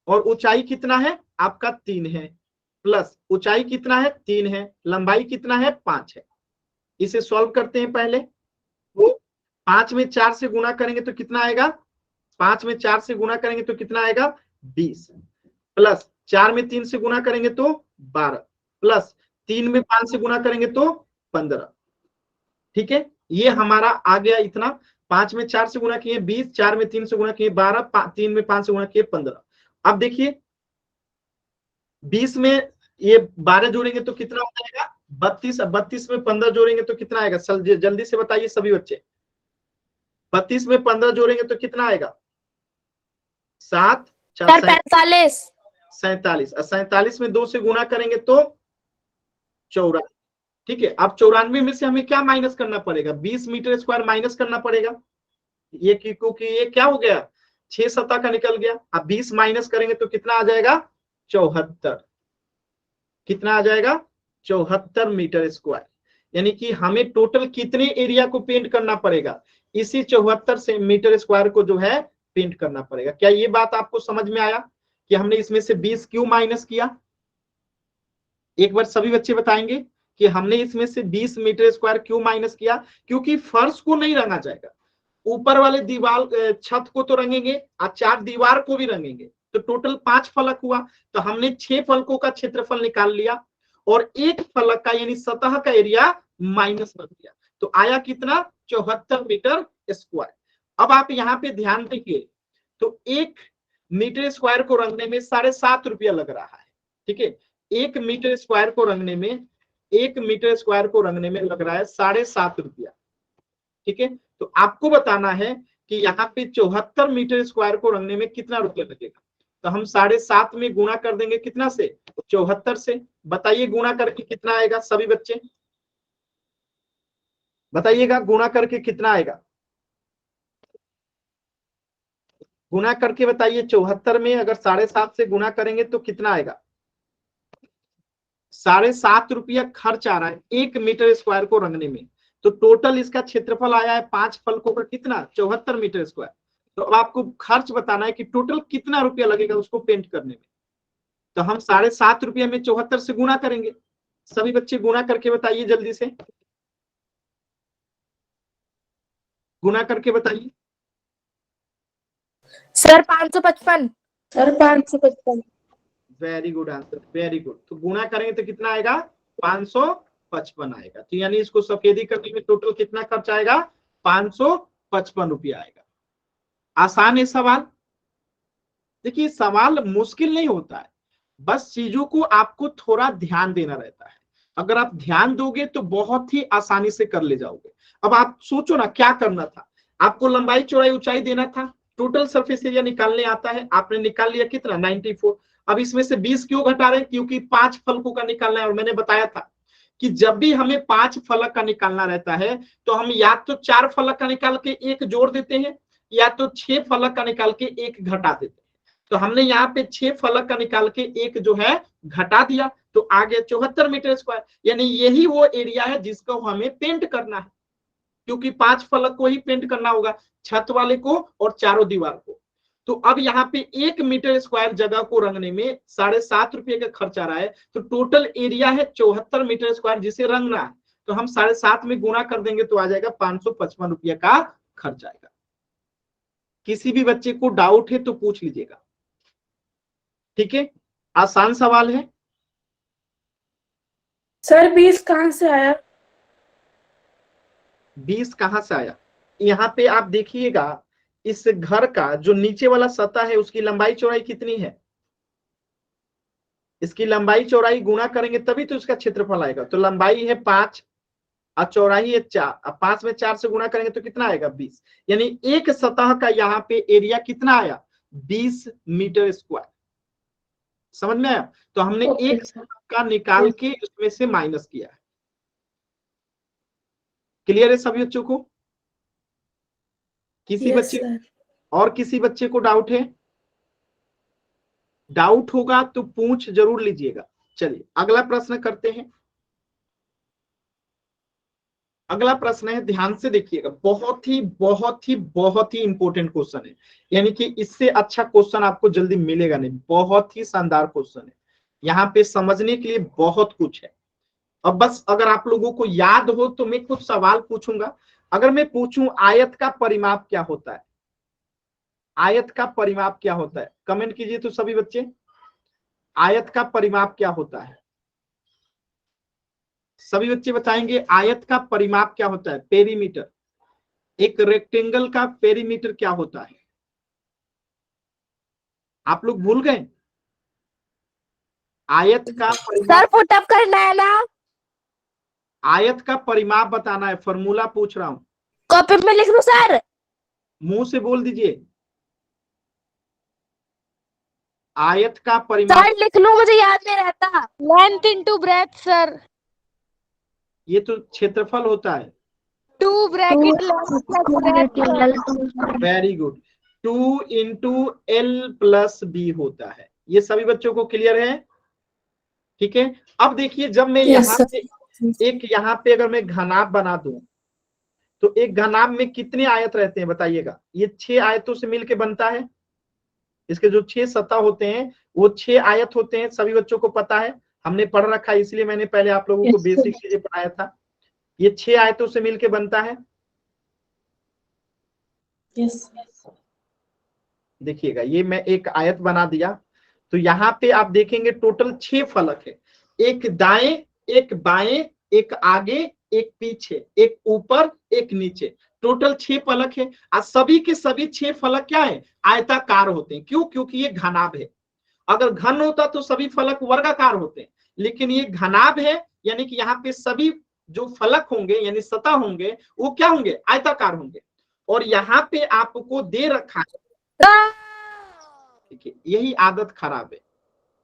और ऊंचाई कितना है आपका, 3 है, प्लस ऊंचाई कितना है, 3 है, लंबाई कितना है, 5 है। इसे सॉल्व करते हैं पहले। तो 5 में 4 से गुना करेंगे तो कितना आएगा, 5 में 4 से गुना करेंगे तो कितना आएगा, 20, प्लस 4 में 3 से गुना करेंगे तो 12, प्लस 3 में 5 से गुना करेंगे तो 15। ठीक है, ये हमारा आ गया इतना। 5 में 4 से गुना किए 20, 4 में 3 से गुना किए 12, 3 में 5 से गुना किए 15। अब देखिए 20 में ये 12 जोड़ेंगे तो कितना हो जाएगा, 32। 32 में 15 जोड़ेंगे तो कितना आएगा, जल्दी से बताइए सभी बच्चे। 32 में 15 जोड़ेंगे तो कितना आएगा, 7 4 45। 47। 47 में 2 से गुणा करेंगे तो 94। ठीक है, अब 94 में से हमें क्या माइनस करना पड़ेगा, 20 मीटर स्क्वायर माइनस करना पड़ेगा। ये क्योंकि ये क्या हो गया, 6 सतह का निकल गया। अब 20 माइनस करेंगे तो कितना आ जाएगा, 74। कितना आ जाएगा, 74 मीटर स्क्वायर। यानी कि हमें टोटल कितने एरिया को पेंट करना पड़ेगा, इसी 74 से मीटर स्क्वायर को जो है पेंट करना पड़ेगा। क्या ये बात आपको समझ में आया कि हमने इसमें से 20 क्यों माइनस किया। एक बार सभी बच्चे बताएंगे कि हमने इसमें से 20 मीटर स्क्वायर क्यों माइनस किया। क्योंकि फर्श को नहीं रंगा जाएगा, ऊपर वाले दीवार छत को तो रंगेंगे और 4 दीवार को भी रंगेंगे। तो टोटल 5 फलक हुआ। तो हमने 6 फलकों का क्षेत्रफल निकाल लिया और एक फलक का यानी सतह का एरिया माइनस कर दिया। तो आया कितना, 74 मीटर स्क्वायर। अब आप यहाँ पे ध्यान देखिए, तो 1 मीटर स्क्वायर को रंगने में 7.5 रुपया लग रहा है। ठीक है, 1 मीटर स्क्वायर को रंगने में 1 मीटर स्क्वायर को रंगने में लग रहा है 7.5 रुपया। ठीक है, तो आपको बताना है कि यहाँ पे 74 मीटर स्क्वायर को रंगने में कितना रुपया लगेगा। तो हम 7.5 में गुणा कर देंगे कितना से, 74 से। बताइए गुणा करके कितना आएगा, सभी बच्चे बताइएगा गुणा करके कितना आएगा, गुणा करके बताइए। 74 में अगर 7.5 से गुणा करेंगे तो कितना आएगा, ₹7.5 खर्च आ रहा है 1 मीटर स्क्वायर को रंगने में। तो टोटल इसका क्षेत्रफल आया है 5 फलकों का कितना, 74 मीटर स्क्वायर। तो अब आपको खर्च बताना है कि टोटल कितना रुपया लगेगा उसको पेंट करने में। तो हम ₹7.5 में 74 से गुणा करेंगे। सभी बच्चे गुणा करके बताइए जल्दी से, गुणा करके बताइए। Sir 555। Sir 555। Very good answer, very good. तो गुणा करेंगे तो कितना आएगा, 555 आएगा। तो यानी इसको सफेदी करने में टोटल कितना खर्च आएगा, ₹555 आएगा। आसान है सवाल। देखिए सवाल मुश्किल नहीं होता है, बस चीजों को आपको थोड़ा ध्यान देना रहता है। अगर आप ध्यान दोगे तो बहुत ही आसानी से कर ले जाओगे। अब आप सोचो ना क्या करना था, आपको लंबाई चौड़ाई ऊंचाई देना था, टोटल सरफेस एरिया निकालने आता है, आपने निकाल लिया कितना 94। अब इसमें से 20 क्यों घटा रहे हैं, क्योंकि 5 फलकों का निकालना है। और मैंने बताया था कि जब भी हमें 5 फलक का निकालना रहता है तो हम या तो 4 फलक का निकाल के 1 जोड़ देते हैं, या तो 6 फलक का निकाल के 1 घटा देते हैं। तो हमने यहाँ पे 6 फलक का निकाल के 1 जो है घटा दिया, तो आगे 74 मीटर स्क्वायर। यानी यही वो एरिया है जिसको हमें पेंट करना है, क्योंकि 5 फलक को ही पेंट करना होगा, छत वाले को और चारों दीवार को। तो अब यहाँ पे 1 मीटर स्क्वायर जगह को रंगने में ₹7.5 का खर्च आ रहा है। तो टोटल एरिया है 74 मीटर स्क्वायर जिसे रंगना है। तो हम 7.5 में गुणा कर देंगे तो आ जाएगा ₹555 का खर्च आएगा। किसी भी बच्चे को डाउट है तो पूछ लीजिएगा, ठीक है। आसान सवाल है। सर 20 कहाँ से आया? 20 कहां से आया, यहाँ पे आप देखिएगा इस घर का जो नीचे वाला सतह है उसकी लंबाई चौड़ाई कितनी है, इसकी लंबाई चौड़ाई गुणा करेंगे तभी तो इसका क्षेत्रफल आएगा। तो लंबाई है 5 और चौड़ाई है 4। अब 5 में 4 से गुणा करेंगे तो कितना आएगा 20। यानी एक सतह का यहाँ पे एरिया कितना आया 20 मीटर स्क्वायर। समझ में आया। तो हमने एक सतह का निकाल के उसमें से माइनस किया है। क्लियर है सभी बच्चों को? किसी बच्चे और किसी बच्चे को डाउट है? डाउट होगा तो पूछ जरूर लीजिएगा। चलिए अगला प्रश्न करते हैं। अगला प्रश्न है, ध्यान से देखिएगा, बहुत ही बहुत ही बहुत ही इंपॉर्टेंट क्वेश्चन है। यानी कि इससे अच्छा क्वेश्चन आपको जल्दी मिलेगा नहीं, बहुत ही शानदार क्वेश्चन है। यहाँ पे समझने के लिए बहुत कुछ है। अब बस अगर आप लोगों को याद हो तो मैं कुछ सवाल पूछूंगा। अगर मैं पूछूं आयत का परिमाप क्या होता है, आयत का परिमाप क्या होता है, कमेंट कीजिए तो सभी बच्चे। आयत का परिमाप क्या होता है, सभी बच्चे बताएंगे आयत का परिमाप क्या होता है। पेरीमीटर, एक रेक्टेंगल का पेरीमीटर क्या होता है, आप लोग भूल गए? आयत का परिमाप, सर पुटअप करना है ना, आयत का परिमाप बताना है, फॉर्मूला पूछ रहा हूं। कॉपी में लिख लो सर, मुंह से बोल दीजिए। आयत का परिमाप सर लिख लो, मुझे याद नहीं रहता। लेंथ इनटू ब्रेथ सर, ये तो क्षेत्रफल होता है। 2 bracket length plus breadth. Very good, 2 into L plus b होता है। ये सभी बच्चों को क्लियर है? ठीक है। अब देखिए जब मैं यहाँ पे एक, यहाँ पे अगर मैं घनाभ बना दूं तो एक घनाभ में कितने आयत रहते हैं बताइएगा। ये 6 आयतों से मिलके बनता है। इसके जो 6 सतह होते हैं वो 6 आयत होते हैं, सभी बच्चों को पता है, हमने पढ़ रखा है, इसलिए मैंने पहले आप लोगों को बेसिक चीजें पढ़ाया था। ये 6 आयतों से मिलके बनता है। देखिएगा ये मैं एक आयत बना दिया, तो यहाँ पे आप देखेंगे टोटल 6 फलक है, एक दाएं, एक बाएं, एक आगे, एक पीछे, एक ऊपर, एक नीचे, टोटल 6 फलक है। और सभी के सभी 6 फलक क्या है, आयताकार होते हैं। क्यों? क्योंकि ये घनाभ है। अगर घन होता तो सभी फलक वर्गाकार होते हैं, लेकिन ये घनाभ है, यानी कि यहाँ पे सभी जो फलक होंगे यानी सतह होंगे वो क्या होंगे, आयताकार होंगे। और यहाँ पे आपको दे रखा है, देखिए यही आदत खराब है,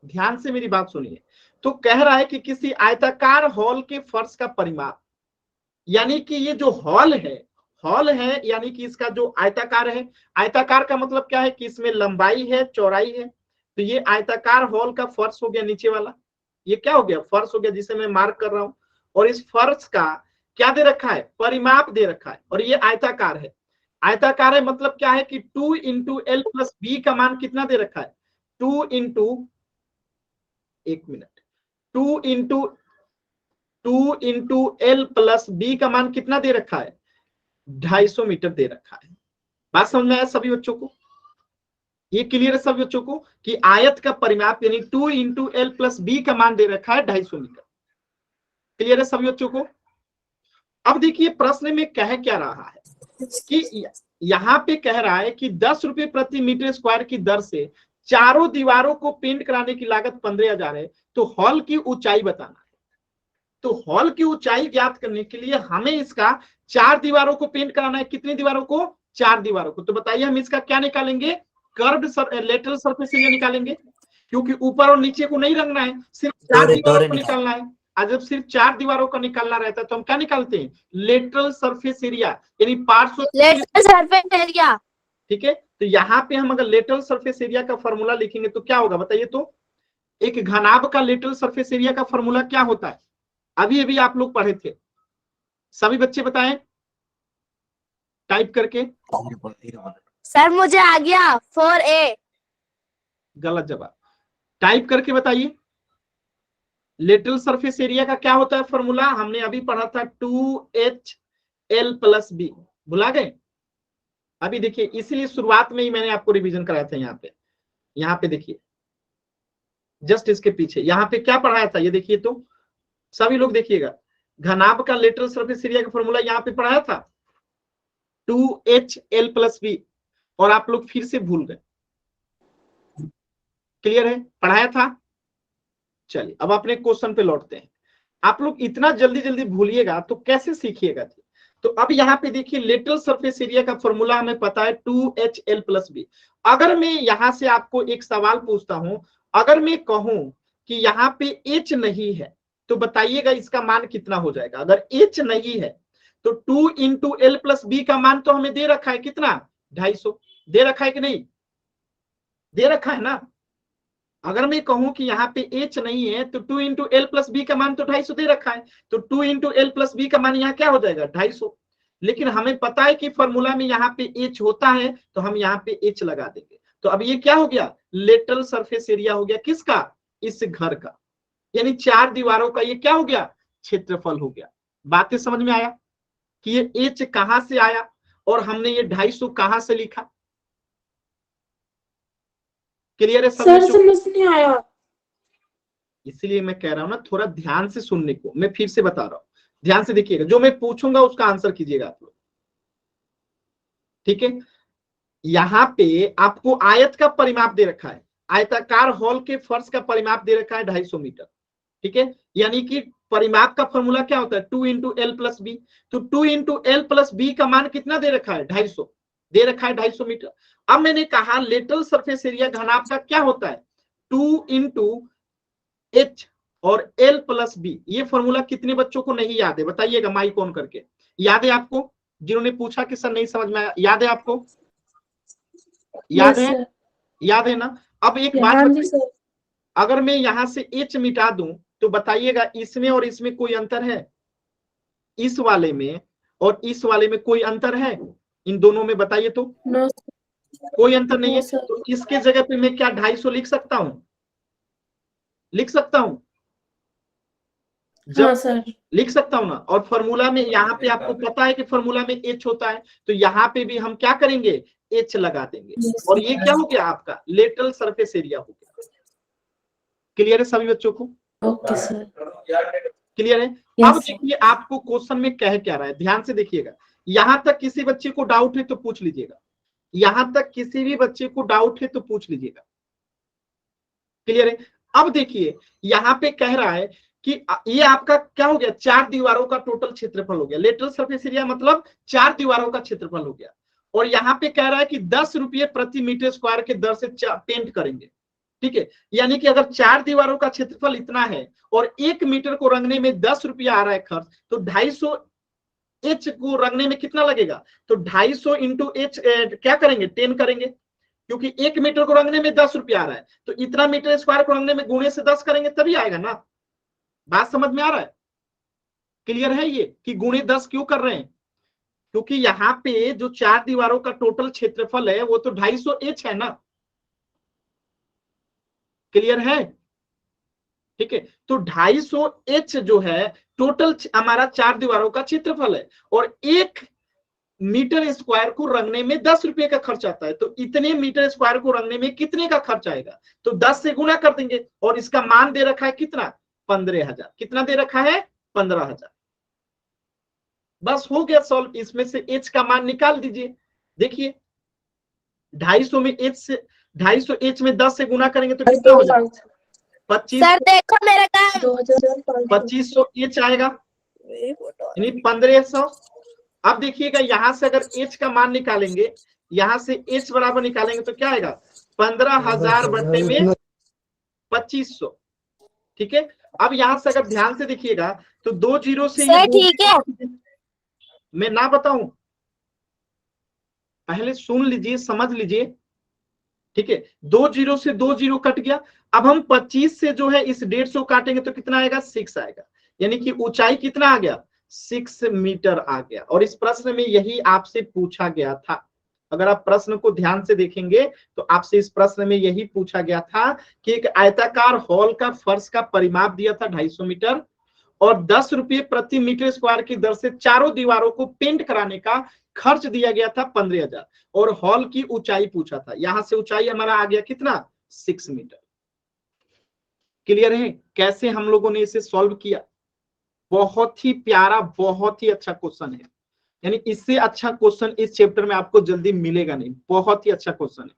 ध्यान से मेरी बात सुनिए। तो कह रहा है कि किसी आयताकार हॉल के फर्श का परिमाप, यानी कि ये जो हॉल है, हॉल है यानी कि इसका जो आयताकार है, आयताकार का मतलब क्या है कि इसमें लंबाई है, चौड़ाई है। तो ये आयताकार हॉल का फर्श हो गया नीचे वाला, ये क्या हो गया, फर्श हो गया जिसे मैं मार्क कर रहा हूं। और इस फर्श का क्या दे रखा है, परिमाप दे रखा है, और ये आयताकार है। आयताकार है मतलब क्या है कि 2 इंटू एल प्लस बी का मान कितना दे रखा है, 2 इंटू, एक minute, 2 into l plus b का मान कितना दे रखा है, 250 मीटर दे रखा है। बात समझ में आया सभी बच्चों को? ये क्लियर है सभी बच्चों को कि आयत का परिमाप यानी 2 इंटू एल प्लस बी का मान दे रखा है 250 मीटर। क्लियर है सभी बच्चों को? अब देखिए प्रश्न में कह क्या रहा है कि यहाँ पे कह रहा है कि 10 रुपए प्रति मीटर स्क्वायर की दर से चारों दीवारों को पेंट कराने की लागत 15,000 है, तो हॉल की ऊंचाई बताना है। तो हॉल की ऊंचाई ज्ञात करने के लिए हमें इसका 4 दीवारों को पेंट कराना है। कितनी दीवारों को, 4 दीवारों को। तो बताइए हम इसका क्या निकालेंगे, कर्व्ड लेटरल सरफेस एरिया निकालेंगे, क्योंकि ऊपर और नीचे को नहीं रंगना है, सिर्फ 4 दीवारों को निकालना है। आज जब सिर्फ 4 दीवारों का निकालना रहता है तो हम क्या निकालते हैं, लेटरल सरफेस एरिया यानी पार्श्व लेटरल सरफेस एरिया। ठीक है, तो यहाँ पे हम अगर लेटरल सरफेस एरिया का फॉर्मूला लिखेंगे तो क्या होगा बताइए तो। एक घनाभ का लेटरल सरफेस एरिया का फॉर्मूला क्या होता है, अभी अभी आप लोग पढ़े थे, सभी बच्चे बताएं टाइप करके। सर मुझे आ गया 4a। गलत जवाब, टाइप करके बताइए। लेटरल सरफेस एरिया का क्या होता है फॉर्मूला, हमने अभी पढ़ा था 2HL प्लस बी, भुला गए? अभी देखिए, इसीलिए शुरुआत में ही मैंने आपको रिवीजन कराया था। यहाँ पे देखिए, जस्ट इसके पीछे यहाँ पे क्या पढ़ाया था, ये देखिए तो सभी लोग देखिएगा। घनाभ का लेटरल सरफेस एरिया का फॉर्मूला यहाँ पे पढ़ाया था 2HL प्लस बी, और आप लोग फिर से भूल गए। क्लियर है, पढ़ाया था। चलिए अब अपने क्वेश्चन पे लौटते हैं। आप लोग इतना जल्दी जल्दी भूलिएगा तो कैसे सीखिएगा? तो अब यहाँ पे देखिए, लेटरल सरफेस एरिया का फॉर्मूला हमें पता है 2HL प्लस बी। अगर मैं यहाँ से आपको एक सवाल पूछता हूं, अगर मैं कहूं कि यहाँ पे H नहीं है तो बताइएगा इसका मान कितना हो जाएगा। अगर H नहीं है तो 2 इंटू एल प्लस बी का मान तो हमें दे रखा है कितना, 250। दे रखा है कि नहीं, दे रखा है ना। अगर मैं कहूं कि यहाँ पे H नहीं है तो 2 इंटू एल प्लस बी का मान तो 250 दे रखा है, तो 2 इंटू एल प्लस बी का मान यहाँ क्या हो जाएगा, 250। लेकिन हमें पता है कि फॉर्मूला में यहाँ पे H होता है तो हम यहाँ पे H लगा देंगे। तो अब ये क्या हो गया, लेटरल सरफेस एरिया हो गया किसका, इस घर का, यानी 4 दीवारों का ये क्या हो गया, क्षेत्रफल हो गया। बातें समझ में आया कि ये H कहां से आया और हमने ये 250 कहां से लिखा? क्लियर है सर? समझ नहीं आया। इसलिए मैं कह रहा हूं ना, थोड़ा ध्यान से सुनने को, मैं फिर से बता रहा हूं, ध्यान से देखिएगा, जो मैं पूछूंगा उसका आंसर कीजिएगा आप लोग, ठीक है। यहाँ पे आपको आयत का परिमाप दे रखा है, आयताकार हॉल के फर्श का परिमाप दे रखा है 250 मीटर, ठीक है। यानी कि परिमाप का फॉर्मूला क्या होता है, 2 इंटू एल प्लस बी। तो 2 इंटू एल प्लस बी का मान कितना दे रखा है, 250 दे रखा है, 250 मीटर। अब मैंने कहा लेटरल सरफेस एरिया घनाभ का क्या होता है, 2 इंटू H और L प्लस बी। ये फॉर्मूला कितने बच्चों को नहीं याद है, बताइएगा माइक ऑन करके। याद है आपको, जिन्होंने पूछा कि सर नहीं समझ में आया, याद है आपको? याद है, याद है ना। अब एक बात बताइए, अगर मैं यहां से H मिटा दूं तो बताइएगा इसमें और इसमें कोई अंतर है? इस वाले में और इस वाले में कोई अंतर है? इन दोनों में बताइए तो। कोई अंतर नहीं है। तो इसके जगह पे मैं क्या 250 लिख सकता हूं, लिख सकता हूं जब सर लिख सकता हूं ना। और फॉर्मूला में यहाँ पे आपको पता है कि फॉर्मूला में H होता है, तो यहाँ पे भी हम क्या करेंगे, H लगा देंगे, और ये क्या हो गया आपका लेटरल सरफेस एरिया हो गया। क्लियर है सभी बच्चों को? ओके सर, क्लियर है। अब देखिए आपको क्वेश्चन में कह क्या रहा है, ध्यान से देखिएगा। यहां तक किसी बच्चे को डाउट है तो पूछ लीजिएगा, यहां तक किसी भी बच्चे को डाउट है तो पूछ लीजिएगा। क्लियर है। अब देखिए यहाँ पे कह रहा है कि ये आपका क्या हो गया, 4 दीवारों का टोटल क्षेत्रफल हो गया। लेटरल सरफेस एरिया मतलब 4 दीवारों का क्षेत्रफल हो गया। और यहाँ पे कह रहा है कि 10 रुपये प्रति मीटर स्क्वायर के दर से पेंट करेंगे, ठीक है। यानी कि अगर 4 दीवारों का क्षेत्रफल इतना है और 1 मीटर को रंगने में 10 रुपया आ रहा है खर्च, तो 250 H को रंगने में कितना लगेगा, तो 250 इंटू H क्या करेंगे, 10 करेंगे, क्योंकि 1 मीटर को रंगने में 10 रुपया आ रहा है, तो इतना मीटर स्क्वायर को रंगने में गुणे से 10 करेंगे तभी आएगा ना। बात समझ में आ रहा है? क्लियर है ये कि गुणे 10 क्यों कर रहे हैं? क्योंकि यहाँ पे जो 4 दीवारों का टोटल क्षेत्रफल है वो तो 250 एच है ना। क्लियर है? ठीक है, तो 250 एच जो है टोटल हमारा 4 दीवारों का क्षेत्रफल है, और 1 मीटर स्क्वायर को रंगने में 10 रुपए का खर्च आता है। तो इतने मीटर स्क्वायर को रंगने में कितने का खर्च आएगा? तो 10 से गुना कर देंगे, और इसका मान दे रखा है कितना? 15,000। कितना दे रखा है? 15,000। बस हो गया सॉल्व। इसमें से एच का मान निकाल दीजिए। देखिए 250 में एच से 250 एच में 10 से गुना करेंगे तो कितना हो जाएगा? 25। सर देखो मेरा काम। 2500 एच आएगा, यानी 1500। अब देखिएगा यहां से अगर एच का मान निकालेंगे, यहां से एच बराबर निकालेंगे तो क्या आएगा? 15,000 बटे में 2500। ठीक है, अब यहां से अगर ध्यान से देखिएगा तो 2 जीरो से ये सर ठीक है। मैं ना बताऊं, पहले सुन लीजिए, समझ लीजिए। ठीक है, 2 जीरो से 2 जीरो कट गया। अब हम 25 से जो है इस 150 काटेंगे तो कितना आएगा? 6 आएगा, यानी कि ऊंचाई कितना आ गया? 6 मीटर आ गया। और इस प्रश्न में यही आपसे पूछा गया था। अगर आप प्रश्न को ध्यान से देखेंगे तो आपसे इस प्रश्न में यही पूछा गया था कि एक आयताकार हॉल का फर्श का परिमाप दिया था 250 मीटर, और 10 रुपये प्रति मीटर स्क्वायर की दर से चारों दीवारों को पेंट कराने का खर्च दिया गया था 15,000, और हॉल की ऊंचाई पूछा था। यहां से ऊंचाई हमारा आ गया कितना? 6 मीटर। क्लियर है कैसे हम लोगों ने इसे सॉल्व किया? बहुत ही प्यारा, बहुत ही अच्छा क्वेश्चन है, यानी इससे अच्छा क्वेश्चन इस चैप्टर में आपको जल्दी मिलेगा नहीं। बहुत ही अच्छा क्वेश्चन है।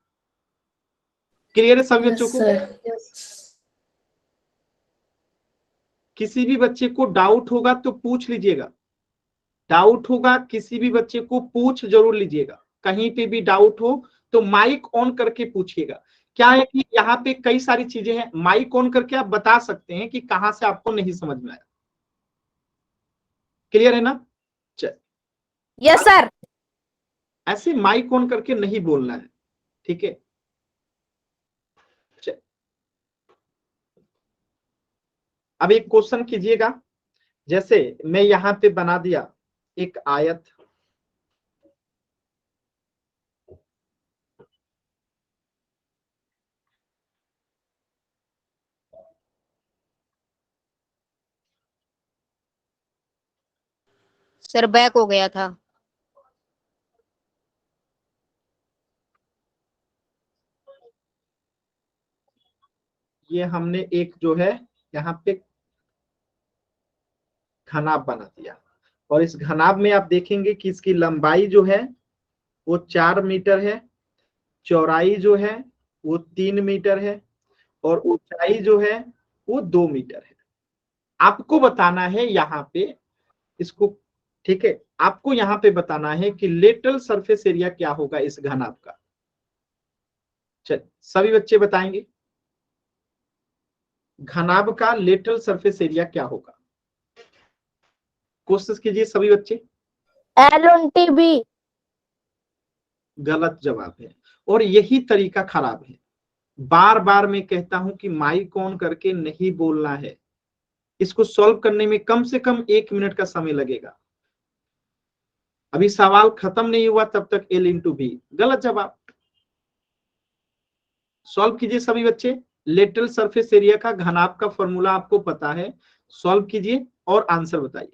क्लियर है सभी बच्चों को? किसी भी बच्चे को डाउट होगा तो पूछ लीजिएगा। डाउट होगा किसी भी बच्चे को पूछ जरूर लीजिएगा। कहीं पे भी डाउट हो तो माइक ऑन करके पूछिएगा। क्या है कि यहाँ पे कई सारी चीजें हैं, माइक ऑन करके आप बता सकते हैं कि कहां से आपको नहीं समझ में आया। क्लियर है ना? चल, यस सर। ऐसे माइक ऑन करके नहीं बोलना है, ठीक है? चल, अब एक क्वेश्चन कीजिएगा। जैसे मैं यहां पे बना दिया एक आयत, सर बैक हो गया था। ये हमने एक जो है यहाँ पे घनाभ बना दिया, और इस घनाभ में आप देखेंगे कि इसकी लंबाई जो है वो 4 मीटर है, चौड़ाई जो है वो 3 मीटर है, और ऊंचाई जो है वो 2 मीटर है। आपको बताना है यहाँ पे इसको, ठीक है? आपको यहाँ पे बताना है कि लेटरल सरफेस एरिया क्या होगा इस घनाभ का। चल, सभी बच्चे बताएंगे घनाभ का लेटरल सरफेस एरिया क्या होगा। कोशिश कीजिए सभी बच्चे। L/T/B। गलत जवाब है, और यही तरीका खराब है। बार बार मैं कहता हूं कि माइक ऑन करके नहीं बोलना है। इसको सॉल्व करने में कम से कम 1 मिनट का समय लगेगा। अभी सवाल खत्म नहीं हुआ तब तक L/B। गलत जवाब। सॉल्व कीजिए सभी बच्चे। लेटरल सरफेस एरिया का घनाभ का फॉर्मूला आपको पता है, सॉल्व कीजिए और आंसर बताइए।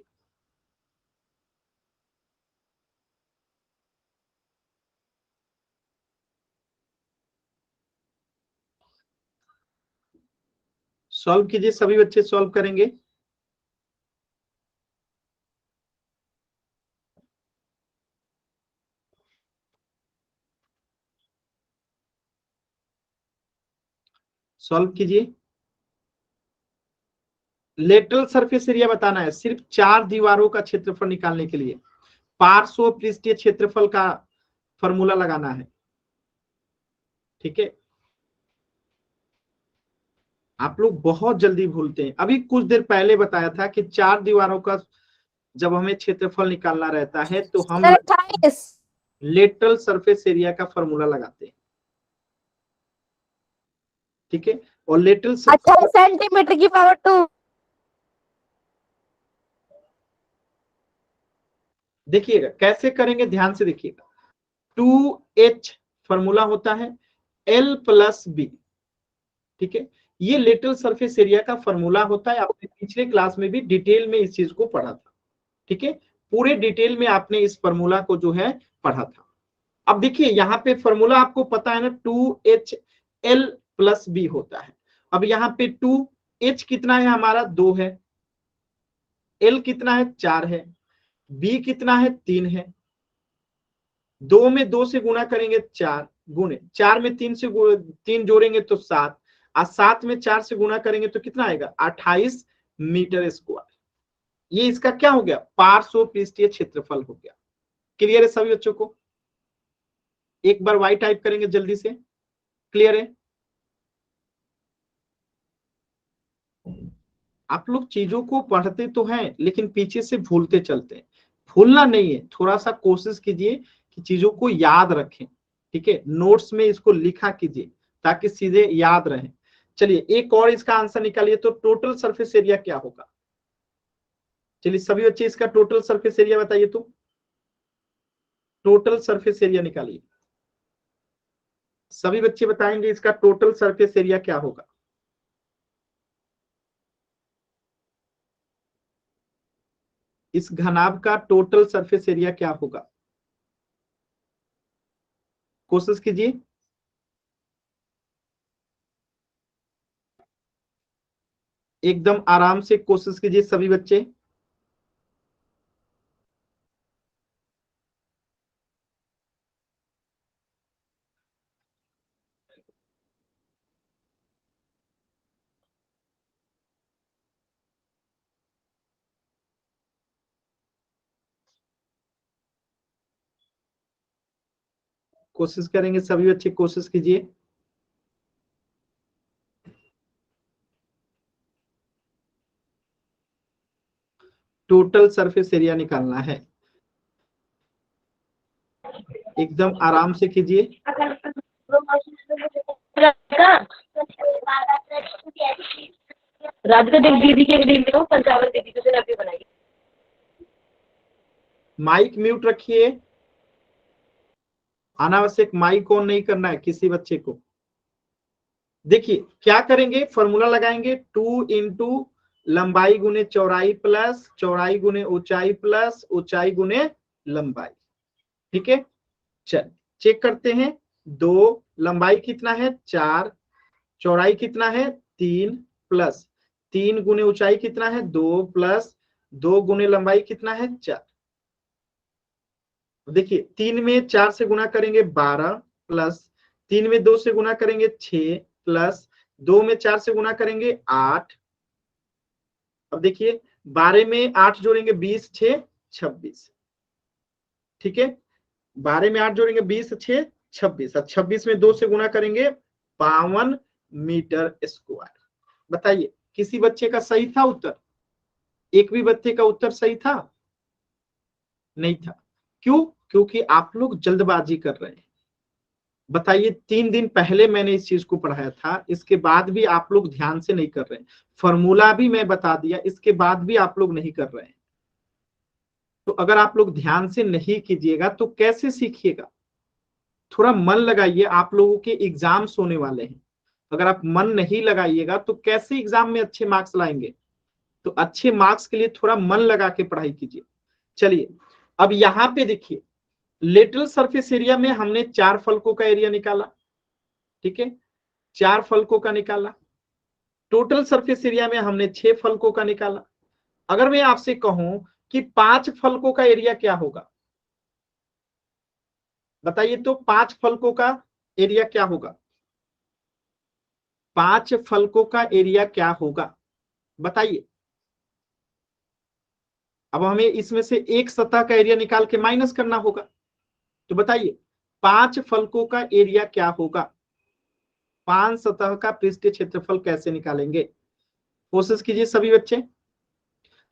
सॉल्व कीजिए सभी बच्चे, सॉल्व करेंगे। सॉल्व कीजिए। लेटरल सरफेस एरिया बताना है, सिर्फ 4 दीवारों का क्षेत्रफल निकालने के लिए पार्श्व पृष्ठीय क्षेत्रफल का फॉर्मूला लगाना है, ठीक है? आप लोग बहुत जल्दी भूलते हैं। अभी कुछ देर पहले बताया था कि 4 दीवारों का जब हमें क्षेत्रफल निकालना रहता है तो हम सर 28। लेटरल सरफेस एरिया का फॉर्मूला लगाते हैं, ठीक है? और लेटरल 28 सेंटीमीटर की पावर 2। देखिएगा कैसे करेंगे, ध्यान से देखिएगा। 2h फॉर्मूला होता है L प्लस बी, ठीक है, ये लेटरल सरफेस एरिया का फॉर्मूला होता है। आपने पिछले क्लास में भी डिटेल में इस चीज को पढ़ा था, ठीक है, पूरे डिटेल में आपने इस फॉर्मूला को जो है पढ़ा था। अब देखिए यहाँ पे फॉर्मूला आपको पता है ना, 2HL प्लस बी होता है। अब यहाँ पे 2H कितना है हमारा, 2 है, L कितना है, 4 है, B कितना है, 3 है। 2 में 2 से गुणा करेंगे 4 गुणे, 4 में 3 से 3 जोड़ेंगे तो 7, और 7 में 4 से गुणा करेंगे तो कितना आएगा, 28 मीटर स्क्वायर। ये इसका क्या हो गया, पार्श्व पृष्ठीय क्षेत्रफल हो गया। क्लियर है सभी बच्चों को? एक बार वाई टाइप करेंगे जल्दी से, क्लियर है? आप लोग चीजों को पढ़ते तो हैं लेकिन पीछे से भूलते चलते हैं। भूलना नहीं है, थोड़ा सा कोशिश कीजिए कि चीजों को याद रखें, ठीक है, नोट्स में इसको लिखा कीजिए ताकि सीधे याद रहे। चलिए एक और इसका आंसर निकालिए, तो टोटल सरफेस एरिया क्या होगा? चलिए सभी बच्चे इसका टोटल सरफेस एरिया बताइए, तो टोटल सरफेस एरिया निकालिए। सभी बच्चे बताएंगे इसका टोटल सरफेस एरिया क्या होगा। इस घनाभ का टोटल सरफेस एरिया क्या होगा? कोशिश कीजिए। एकदम आराम से कोशिश कीजिए सभी बच्चे। कोशिश करेंगे सभी बच्चे, कोशिश कीजिए। टोटल सरफेस एरिया निकालना है, एकदम आराम से कीजिए। राधिका दीदी के लिए पंचावत दीदी को से अभी बनाई। माइक म्यूट रखिए, अनावश्यक माइक ऑन नहीं करना है किसी बच्चे को। देखिए क्या करेंगे, फॉर्मूला लगाएंगे 2 इंटू लंबाई गुने चौड़ाई प्लस चौड़ाई गुने ऊंचाई प्लस ऊंचाई गुने लंबाई, ठीक है। चल चेक करते हैं, 2 लंबाई कितना है 4, चौड़ाई कितना है 3 प्लस 3 गुने ऊंचाई कितना है 2 प्लस 2 गुने लंबाई कितना है 4। देखिए 3 में 4 से गुणा करेंगे 12 प्लस 3 में 2 से गुणा करेंगे 6 प्लस 2 में 4 से गुणा करेंगे 8। अब देखिए 12 में 8 जोड़ेंगे 20 6 26, ठीक है, 12 में 8 जोड़ेंगे 20 6 26 और 26 में 2 से गुणा करेंगे 52 मीटर स्क्वायर। बताइए किसी बच्चे का सही था उत्तर? एक भी बच्चे का उत्तर सही था? नहीं था। क्यों? क्योंकि आप लोग जल्दबाजी कर रहे हैं। बताइए 3 दिन पहले मैंने इस चीज को पढ़ाया था, इसके बाद भी आप लोग ध्यान से नहीं कर रहे हैं। फॉर्मूला भी मैं बता दिया, इसके बाद भी आप लोग नहीं कर रहे हैं। तो अगर आप लोग ध्यान से नहीं कीजिएगा तो कैसे सीखिएगा? थोड़ा मन लगाइए, आप लोगों के एग्जाम्स होने वाले हैं। अगर आप मन नहीं लगाइएगा तो कैसे एग्जाम में अच्छे मार्क्स लाएंगे? तो अच्छे मार्क्स के लिए थोड़ा मन लगा के पढ़ाई कीजिए। चलिए अब यहाँ पे देखिए, लेटरल सरफेस एरिया में हमने 4 फलकों का एरिया निकाला, ठीक है, 4 फलकों का निकाला। टोटल सरफेस एरिया में हमने 6 फलकों का निकाला। अगर मैं आपसे कहूं कि 5 फलकों का एरिया क्या होगा, बताइए तो 5 फलकों का एरिया क्या होगा? 5 फलकों का एरिया क्या होगा बताइए। अब हमें इसमें से एक सतह का एरिया निकाल के माइनस करना होगा, तो बताइए 5 फलकों का एरिया क्या होगा? 5 सतह का पृष्ठीय क्षेत्रफल कैसे निकालेंगे? कोशिश कीजिए सभी बच्चे।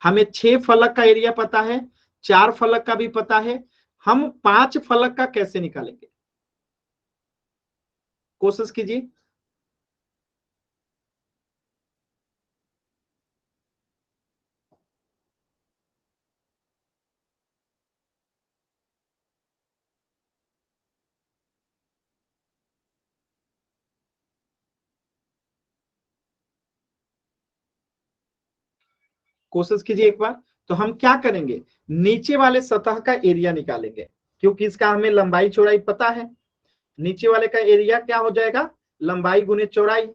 हमें 6 फलक का एरिया पता है, 4 फलक का भी पता है, हम 5 फलक का कैसे निकालेंगे? कोशिश कीजिए। कोशिश कीजिए एक बार। तो हम क्या करेंगे, नीचे वाले सतह का एरिया निकालेंगे, क्योंकि इसका हमें लंबाई चौड़ाई पता है। नीचे वाले का एरिया क्या हो जाएगा, लंबाई गुने चौड़ाई।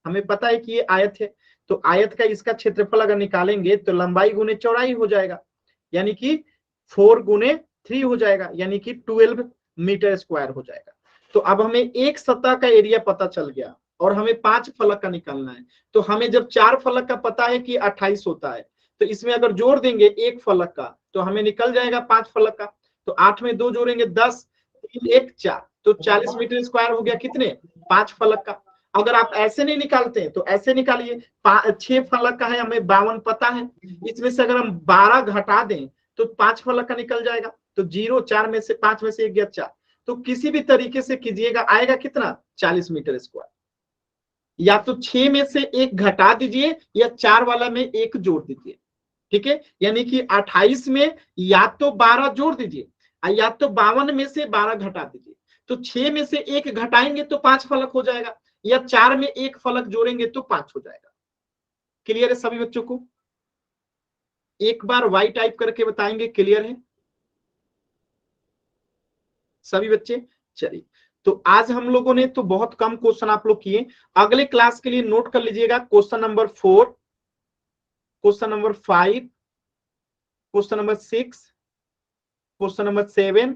हमें पता है कि ये आयत है, तो आयत का इसका क्षेत्रफल अगर निकालेंगे तो लंबाई गुने चौड़ाई हो जाएगा, यानी कि 4 गुने 3 हो जाएगा, यानी कि 12 मीटर स्क्वायर हो जाएगा। तो अब हमें एक सतह का एरिया पता चल गया और हमें 5 फलक का निकालना है। तो हमें जब 4 फलक का पता है कि 28 होता है, तो इसमें अगर जोड़ देंगे एक फलक का तो हमें निकल जाएगा 5 फलक का। तो 8 में 2 जोड़ेंगे 10, 3 1 4, तो 40 मीटर स्क्वायर हो गया कितने, 5 फलक का। अगर आप ऐसे नहीं निकालते हैं तो ऐसे निकालिए, 6 फलक का है, हमें 52 पता है, इसमें से अगर हम 12 घटा दें तो 5 फलक का निकल जाएगा। तो 0, 4 में से 5 में से 1 गया 4, तो किसी भी तरीके से कीजिएगा आएगा कितना, 40 मीटर स्क्वायर। या तो 6 में से 1 घटा दीजिए या 4 वाला में 1 जोड़ दीजिए, ठीक है। यानी कि 28 में या तो 12 जोड़ दीजिए या तो 52 में से 12 घटा दीजिए। तो 6 में से 1 घटाएंगे तो 5 फलक हो जाएगा, या 4 में 1 फलक जोड़ेंगे तो 5 हो जाएगा। क्लियर है सभी बच्चों को? एक बार वाई टाइप करके बताएंगे, क्लियर है सभी बच्चे? चलिए, तो आज हम लोगों ने तो बहुत कम क्वेश्चन आप लोग किए। अगले क्लास के लिए नोट कर लीजिएगा question number 4, question number 5, question number 6, question number 7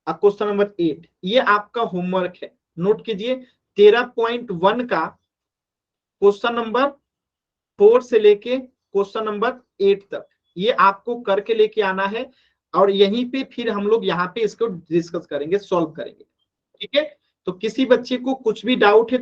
और क्वेश्चन नंबर 8। ये आपका होमवर्क है, नोट कीजिए। 13.1 का क्वेश्चन नंबर 4 से लेके क्वेश्चन नंबर 8 तक ये आपको करके लेके आना है, और यहीं पे फिर हम लोग यहाँ पे इसको डिस्कस करेंगे, सॉल्व करेंगे, ठीक है। तो किसी बच्चे को कुछ भी डाउट है